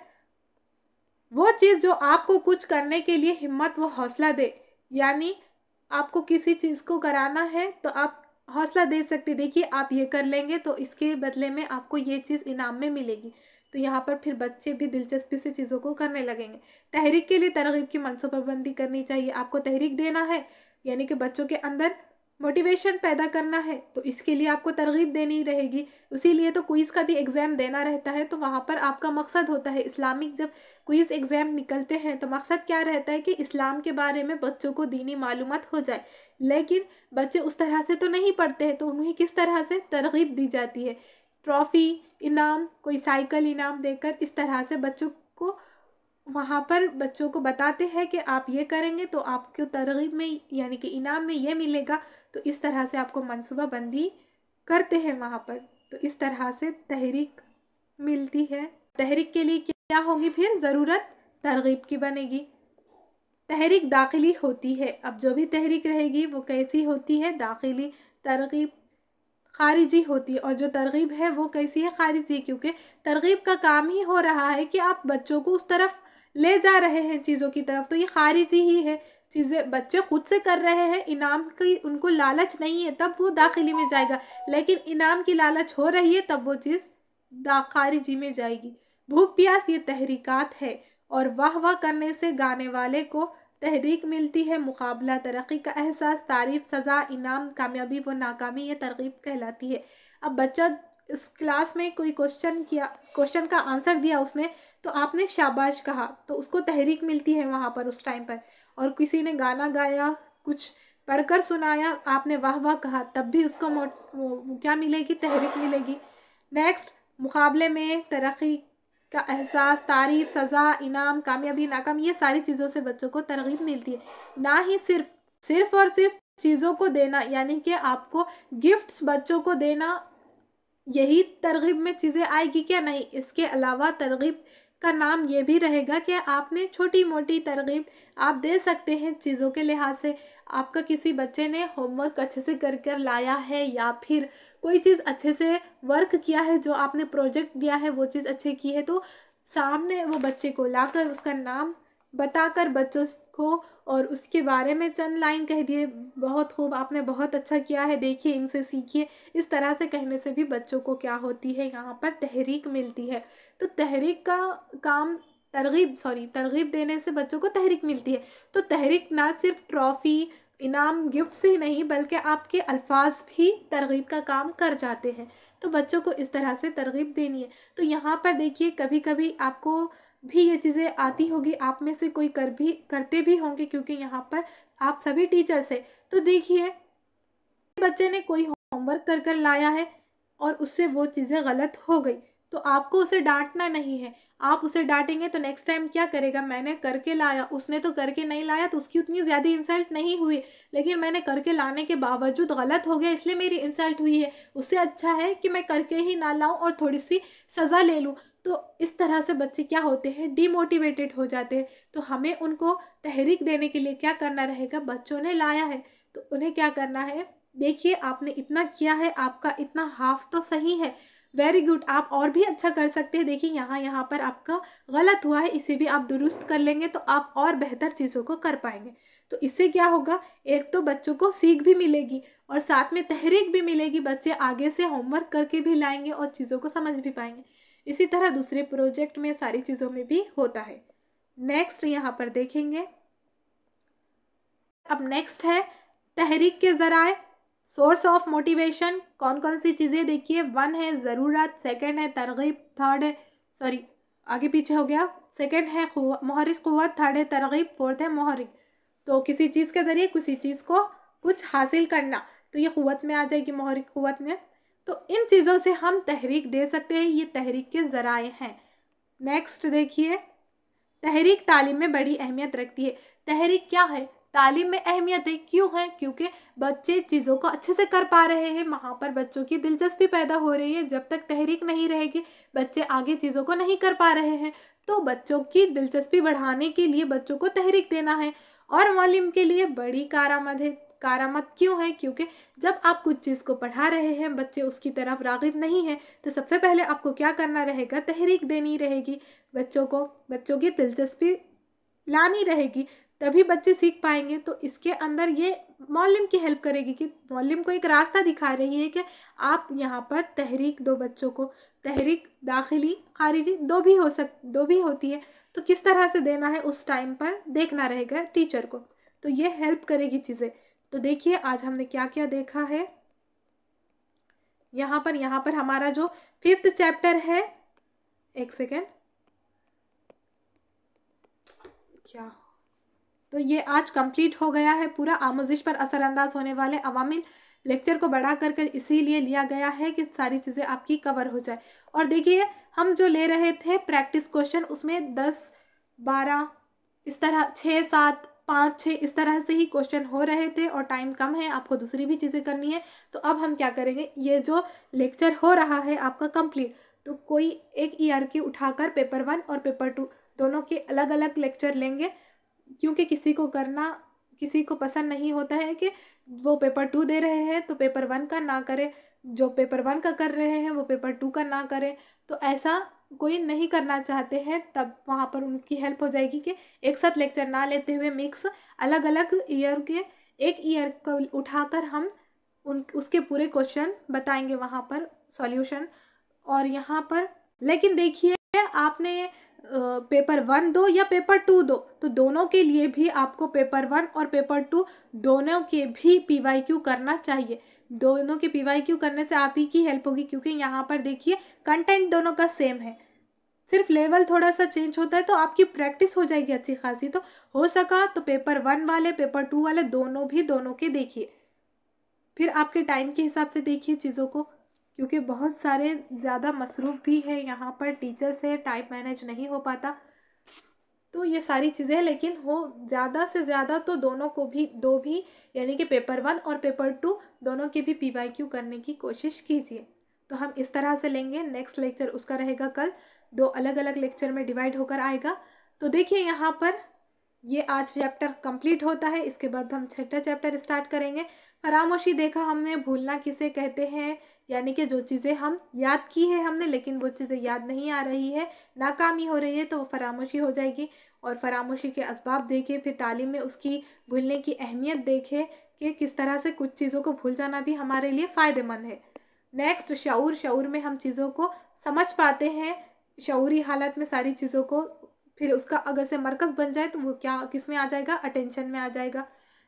वो चीज़ जो आपको कुछ करने के लिए हिम्मत व हौसला दे, यानी आपको किसी चीज़ को कराना है तो आप हौसला दे सकते, देखिए आप ये कर लेंगे तो इसके बदले में आपको ये चीज़ इनाम में मिलेगी। तो यहाँ पर फिर बच्चे भी दिलचस्पी से चीज़ों को करने लगेंगे। तहरीक के लिए तरगीब की मनसूबाबंदी करनी चाहिए। आपको तहरीक देना है, यानी कि बच्चों के अंदर मोटिवेशन पैदा करना है, तो इसके लिए आपको तरगीब देनी रहेगी। इसीलिए तो क्विज़ का भी एग्ज़ाम देना रहता है। तो वहाँ पर आपका मकसद होता है, इस्लामिक जब क्विज़ एग्ज़ाम निकलते हैं तो मकसद क्या रहता है कि इस्लाम के बारे में बच्चों को दीनी मालूमात हो जाए। लेकिन बच्चे उस तरह से तो नहीं पढ़ते हैं, तो उन्हें किस तरह से तरगीब दी जाती है, ट्रॉफ़ी, इनाम, कोई साइकिल इनाम देकर, इस तरह से बच्चों को वहाँ पर बच्चों को बताते हैं कि आप ये करेंगे तो आपको तरगीब में, यानी कि इनाम में ये मिलेगा। तो इस तरह से आपको मनसूबा बंदी करते हैं वहाँ पर। तो इस तरह से तहरीक मिलती है। तहरीक के लिए क्या होगी फिर ज़रूरत, तरगीब की बनेगी। तहरीक दाखिली होती है। अब जो भी तहरीक रहेगी वो कैसी होती है, दाखिली। तरगीब खारिजी होती है, और जो तरगीब है वो कैसी है, खारिजी, क्योंकि तरगीब का काम ही हो रहा है कि आप बच्चों को उस तरफ ले जा रहे हैं चीज़ों की तरफ, तो ये खारिजी ही है। चीज़ें बच्चे खुद से कर रहे हैं, इनाम की उनको लालच नहीं है, तब वो दाखिली में जाएगा। लेकिन इनाम की लालच हो रही है तब वो चीज़ खारिजी में जाएगी। भूख प्यास ये तहरीकात है, और वाह वाह करने से गाने वाले को तहरीक मिलती है। मुकाबला, तरक्की का एहसास, तारीफ, सज़ा, इनाम, कामयाबी व नाकामी ये तरगीब कहलाती है। अब बच्चा इस क्लास में कोई क्वेश्चन का आंसर दिया उसने, तो आपने शाबाश कहा तो उसको तहरीक मिलती है वहाँ पर उस टाइम पर। और किसी ने गाना गाया, कुछ पढ़कर सुनाया, आपने वाह वाह कहा, तब भी उसको क्या मिलेगी, तहरीक मिलेगी। नेक्स्ट, मुकाबले में तरक्की का एहसास, तारीफ, सज़ा, इनाम, कामयाबी, नाकामी ये सारी चीज़ों से बच्चों को तरगीब मिलती है। ना ही सिर्फ और सिर्फ चीज़ों को देना, यानी कि आपको गिफ्ट्स बच्चों को देना, यही तरगीब में चीज़ें आएगी क्या, नहीं। इसके अलावा तरगीब का नाम ये भी रहेगा कि आपने छोटी मोटी तरगीब आप दे सकते हैं चीज़ों के लिहाज से। आपका किसी बच्चे ने होमवर्क अच्छे से कर कर लाया है, या फिर कोई चीज़ अच्छे से वर्क किया है, जो आपने प्रोजेक्ट दिया है वो चीज़ अच्छे की है, तो सामने वो बच्चे को लाकर उसका नाम बताकर बच्चों को और उसके बारे में चंद लाइन कह दिए, बहुत खूब, आपने बहुत अच्छा किया है, देखिए इनसे सीखिए। इस तरह से कहने से भी बच्चों को क्या होती है, यहाँ पर तहरीक मिलती है। तो तहरीक का काम, तरगीब देने से बच्चों को तहरीक मिलती है। तो तहरीक ना सिर्फ ट्रॉफ़ी, इनाम, गिफ्ट से ही नहीं, बल्कि आपके अल्फाज भी तरगीब का काम कर जाते हैं। तो बच्चों को इस तरह से तरगीब देनी है। तो यहाँ पर देखिए, कभी कभी आपको भी ये चीज़ें आती होगी, आप में से कोई करते भी होंगे, क्योंकि यहाँ पर आप सभी टीचर्स हैं। तो देखिए, बच्चे ने कोई होमवर्क कर कर लाया है और उससे वो चीज़ें गलत हो गई, तो आपको उसे डांटना नहीं है। आप उसे डांटेंगे तो नेक्स्ट टाइम क्या करेगा, मैंने करके लाया, उसने तो करके नहीं लाया, तो उसकी उतनी ज़्यादा इंसल्ट नहीं हुई, लेकिन मैंने करके लाने के बावजूद गलत हो गया, इसलिए मेरी इंसल्ट हुई है। उससे अच्छा है कि मैं करके ही ना लाऊं और थोड़ी सी सज़ा ले लूं। तो इस तरह से बच्चे क्या होते हैं, डीमोटिवेटेड हो जाते हैं। तो हमें उनको तहरीक देने के लिए क्या करना रहेगा, बच्चों ने लाया है तो उन्हें क्या करना है, देखिए आपने इतना किया है, आपका इतना हाफ तो सही है, वेरी गुड, आप और भी अच्छा कर सकते हैं। देखिए यहाँ पर आपका गलत हुआ है, इसे भी आप दुरुस्त कर लेंगे तो आप और बेहतर चीज़ों को कर पाएंगे। तो इससे क्या होगा, एक तो बच्चों को सीख भी मिलेगी और साथ में तहरीक भी मिलेगी, बच्चे आगे से होमवर्क करके भी लाएंगे और चीज़ों को समझ भी पाएंगे। इसी तरह दूसरे प्रोजेक्ट में, सारी चीज़ों में भी होता है। नेक्स्ट यहाँ पर देखेंगे, अब नेक्स्ट है तहरीक के ज़राए, सोर्स ऑफ मोटिवेशन। कौन कौन सी चीज़ें देखिए, 1 है ज़रूरत, सेकंड है तरगीब, थर्ड है सॉरी आगे पीछे हो गया, सेकंड है मुहर्रिक क़ुव्वत, थर्ड है तरगीब, फोर्थ है मुहर्रिक। तो किसी चीज़ के ज़रिए किसी चीज़ को कुछ हासिल करना, तो ये क़ुव्वत में आ जाएगी, मुहर्रिक क़ुव्वत में। तो इन चीज़ों से हम तहरीक दे सकते हैं, ये तहरीक के ज़राए हैं। नेक्स्ट देखिए, तहरीक तालीम में बड़ी अहमियत रखती है। तहरीक क्या है, तालीम में अहमियत है। क्यों है, क्योंकि बच्चे चीज़ों को अच्छे से कर पा रहे हैं, वहाँ पर बच्चों की दिलचस्पी पैदा हो रही है। जब तक तहरीक नहीं रहेगी बच्चे आगे चीज़ों को नहीं कर पा रहे हैं। तो बच्चों की दिलचस्पी बढ़ाने के लिए बच्चों को तहरीक देना है, और मालिम के लिए बड़ी कारामद है। कारामद क्यों है, क्योंकि जब आप कुछ चीज़ को पढ़ा रहे हैं बच्चे उसकी तरफ राग़िब नहीं है, तो सबसे पहले आपको क्या करना रहेगा, तहरीक देनी रहेगी बच्चों को, बच्चों की दिलचस्पी लानी रहेगी, तभी बच्चे सीख पाएंगे। तो इसके अंदर ये मौलिम की हेल्प करेगी कि मौलिम को एक रास्ता दिखा रही है कि आप यहाँ पर तहरीक दो बच्चों को। तहरीक दाखिली खारिजी दो भी होती है, तो किस तरह से देना है उस टाइम पर देखना रहेगा टीचर को, तो ये हेल्प करेगी चीज़ें। तो देखिए आज हमने क्या क्या देखा है। यहाँ पर हमारा जो 5th चैप्टर है, एक सेकेंड, क्या, तो ये आज कंप्लीट हो गया है पूरा। आमोजिश पर असरअंदाज होने वाले अवामिल लेक्चर को बढ़ा कर इसीलिए लिया गया है कि सारी चीज़ें आपकी कवर हो जाए। और देखिए हम जो ले रहे थे प्रैक्टिस क्वेश्चन, उसमें 10, 12 इस तरह 6, 7, 5, 6 इस तरह से ही क्वेश्चन हो रहे थे, और टाइम कम है, आपको दूसरी भी चीज़ें करनी है। तो अब हम क्या करेंगे, ये जो लेक्चर हो रहा है आपका कंप्लीट, तो कोई एक ईयर की उठाकर पेपर 1 और पेपर 2 दोनों के अलग अलग लेक्चर लेंगे, क्योंकि किसी को पसंद नहीं होता है कि वो पेपर 2 दे रहे हैं तो पेपर 1 का ना करे, जो पेपर 1 का कर रहे हैं वो पेपर 2 का ना करे। तो ऐसा कोई नहीं करना चाहते हैं, तब वहाँ पर उनकी हेल्प हो जाएगी कि एक साथ लेक्चर ना लेते हुए मिक्स अलग अलग ईयर के एक ईयर को उठाकर हम उसके पूरे क्वेश्चन बताएंगे वहाँ पर सॉल्यूशन। और यहाँ पर लेकिन देखिए आपने पेपर 1 दो या पेपर 2 दो, तो दोनों के लिए भी आपको पेपर 1 और पेपर 2 दोनों के भी PYQ करना चाहिए। दोनों के PYQ करने से आप ही की हेल्प होगी, क्योंकि यहाँ पर देखिए कंटेंट दोनों का सेम है, सिर्फ लेवल थोड़ा सा चेंज होता है, तो आपकी प्रैक्टिस हो जाएगी अच्छी खासी। तो हो सका तो पेपर 1 वाले पेपर 2 वाले दोनों के देखिए, फिर आपके टाइम के हिसाब से देखिए चीज़ों को, क्योंकि बहुत सारे ज़्यादा मसरूफ़ भी है यहाँ पर, टीचर्स है, टाइम मैनेज नहीं हो पाता, तो ये सारी चीज़ें। लेकिन हो ज़्यादा से ज़्यादा तो दोनों को भी भी यानी कि पेपर 1 और पेपर 2 दोनों के भी PYQ करने की कोशिश कीजिए। तो हम इस तरह से लेंगे। नेक्स्ट लेक्चर उसका रहेगा कल, 2 अलग अलग लेक्चर में डिवाइड होकर आएगा। तो देखिए यहाँ पर ये आज चैप्टर कंप्लीट होता है, इसके बाद हम 6ठा चैप्टर स्टार्ट करेंगे। फरामोशी देखा हमने, भूलना किसे कहते हैं, यानी कि जो चीज़ें हम याद की है हमने लेकिन वो चीज़ें याद नहीं आ रही है, नाकामी हो रही है, तो वो फरामोशी हो जाएगी। और फरामोशी के असबाब देखे, फिर तालीम में उसकी भूलने की अहमियत देखे कि किस तरह से कुछ चीज़ों को भूल जाना भी हमारे लिए फ़ायदेमंद है। नेक्स्ट शऊर में हम चीज़ों को समझ पाते हैं, शऊरी हालत में सारी चीज़ों को, फिर उसका अगर से मरकज़ बन जाए तो वो क्या किस में आ जाएगा, अटेंशन में आ जाएगा।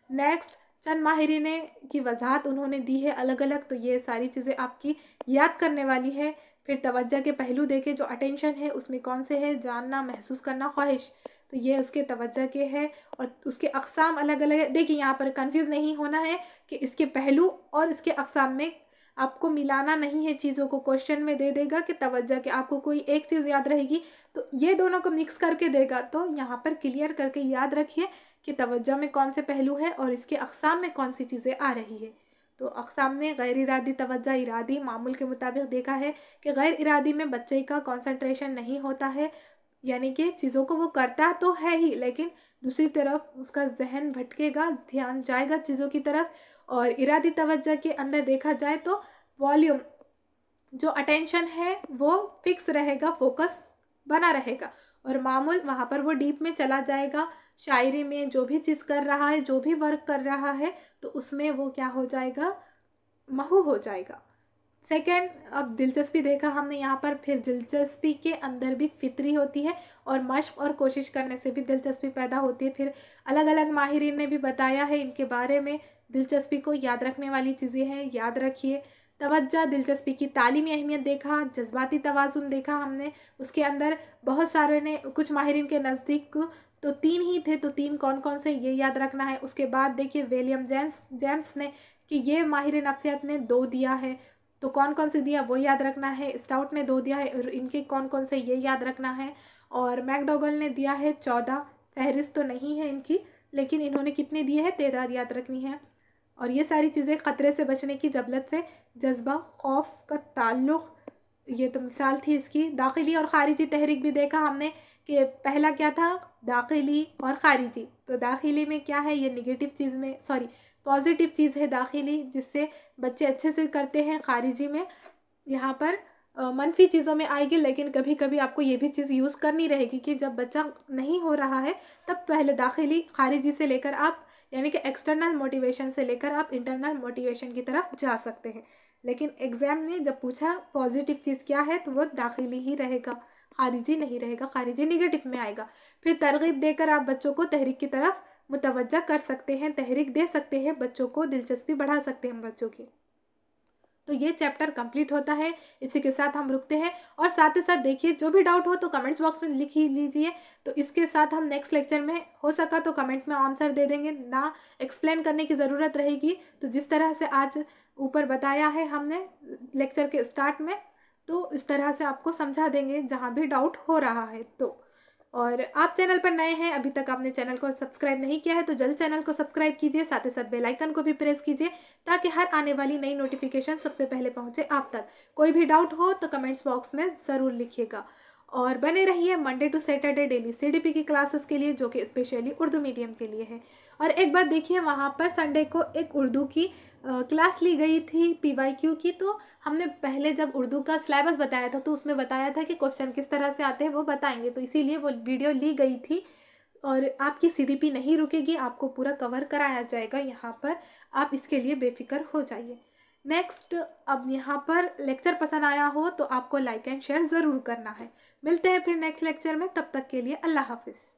नेक्स्ट चंद माहिरीन की वजाहत उन्होंने दी है अलग अलग, तो ये सारी चीज़ें आपकी याद करने वाली है। फिर तवज्जो के पहलू देखे, जो अटेंशन है उसमें कौन से है, जानना, महसूस करना, ख्वाहिश, तो ये उसके तवज्जो के है। और उसके अक़साम अलग अलग है। देखिए यहाँ पर कंफ्यूज नहीं होना है कि इसके पहलू और इसके अक़साम में आपको मिलाना नहीं है चीज़ों को। क्वेश्चन में दे देगा कि तवज्जो के, आपको कोई एक चीज़ याद रहेगी तो ये दोनों को मिक्स करके देगा, तो यहाँ पर क्लियर करके याद रखिए कि तवज्जो में कौन से पहलू है और इसके अक़साम में कौन सी चीज़ें आ रही है। तो अक़साम में गैर इरादी, तवज्जो, इरादी, मामूल के मुताबिक देखा है कि गैर इरादी में बच्चे का कंसंट्रेशन नहीं होता है, यानी कि चीज़ों को वो करता तो है ही लेकिन दूसरी तरफ उसका जहन भटकेगा, ध्यान जाएगा चीज़ों की तरफ। और इरादी तवज्जो के अंदर देखा जाए तो वॉल्यूम, जो अटेंशन है वो फिक्स रहेगा, फोकस बना रहेगा। और मामूल वहाँ पर वो डीप में चला जाएगा, शायरी में जो भी चीज़ कर रहा है, जो भी वर्क कर रहा है, तो उसमें वो क्या हो जाएगा, महू हो जाएगा। सेकेंड, अब दिलचस्पी देखा हमने यहाँ पर, फिर दिलचस्पी के अंदर भी फितरी होती है और मशक और कोशिश करने से भी दिलचस्पी पैदा होती है। फिर अलग अलग माहिरीन ने भी बताया है इनके बारे में। दिलचस्पी को याद रखने वाली चीज़ें हैं, याद रखिए। तवज्जो, दिलचस्पी की तालीमी अहमियत देखा, जज्बाती तवाज़ुन देखा हमने। उसके अंदर बहुत सारे ने, कुछ माहिरीन के नज़दीक तो 3 ही थे, तो 3 कौन कौन से ये याद रखना है। उसके बाद देखिए विलियम जेम्स ने कि ये माहिर नफ्सियात ने 2 दिया है, तो कौन कौन से दिया वो याद रखना है। स्टाउट ने 2 दिया है और इनके कौन कौन से ये याद रखना है। और मैकडोगल ने दिया है 14, फहरिस्त तो नहीं है इनकी, लेकिन इन्होंने कितने दिए हैं, 13 याद रखनी है। और ये सारी चीज़ें ख़तरे से बचने की, जबलत से, जज्बा, खौफ का ताल्लुक़, ये तो मिसाल थी इसकी। दाखिली और ख़ारिजी तहरीक भी देखा हमने कि पहला क्या था, दाखिली और ख़ारिजी। तो दाखिली में क्या है, ये नेगेटिव चीज़ में, सॉरी पॉजिटिव चीज़ है दाखिली, जिससे बच्चे अच्छे से करते हैं। ख़ारिजी में यहाँ पर मनफी चीज़ों में आएगी, लेकिन कभी कभी आपको ये भी चीज़ यूज़ करनी रहेगी कि जब बच्चा नहीं हो रहा है तब पहले दाखिली, ख़ारिजी से लेकर आप, यानी कि एक्सटर्नल मोटिवेशन से लेकर आप इंटरनल मोटिवेशन की तरफ जा सकते हैं। लेकिन एग्ज़ाम ने जब पूछा पॉजिटिव चीज़ क्या है, तो वो दाखिली ही रहेगा, ख़ारिजी नहीं रहेगा, ख़ारिजी नेगेटिव में आएगा। फिर तरगीब देकर आप बच्चों को तहरीक की तरफ मुतवज्जा कर सकते हैं, तहरीक दे सकते हैं, बच्चों को दिलचस्पी बढ़ा सकते हैं बच्चों की। तो ये चैप्टर कंप्लीट होता है, इसी के साथ हम रुकते हैं। और साथ ही साथ देखिए, जो भी डाउट हो तो कमेंट्स बॉक्स में लिख ही लीजिए। तो इसके साथ हम नेक्स्ट लेक्चर में हो सका तो कमेंट में आंसर दे देंगे, ना एक्सप्लेन करने की ज़रूरत रहेगी। तो जिस तरह से आज ऊपर बताया है हमने लेक्चर के स्टार्ट में, तो इस तरह से आपको समझा देंगे जहाँ भी डाउट हो रहा है तो। और आप चैनल पर नए हैं, अभी तक आपने चैनल को सब्सक्राइब नहीं किया है, तो जल्द चैनल को सब्सक्राइब कीजिए, साथ ही साथ बेल आइकन को भी प्रेस कीजिए, ताकि हर आने वाली नई नोटिफिकेशन सबसे पहले पहुंचे आप तक। कोई भी डाउट हो तो कमेंट्स बॉक्स में ज़रूर लिखिएगा। और बने रहिए Monday to Saturday daily CDP की क्लासेस के लिए, जो कि स्पेशली उर्दू मीडियम के लिए है। और एक बात देखिए, वहाँ पर संडे को एक उर्दू की क्लास ली गई थी PYQ की। तो हमने पहले जब उर्दू का सिलेबस बताया था तो उसमें बताया था कि क्वेश्चन किस तरह से आते हैं वो बताएंगे, तो इसीलिए वो वीडियो ली गई थी। और आपकी CDP नहीं रुकेगी, आपको पूरा कवर कराया जाएगा यहाँ पर, आप इसके लिए बेफिक्र हो जाइए। नेक्स्ट, अब यहाँ पर लेक्चर पसंद आया हो तो आपको लाइक एंड शेयर ज़रूर करना है। मिलते हैं फिर नेक्स्ट लेक्चर में, तब तक के लिए अल्लाह हाफिज़।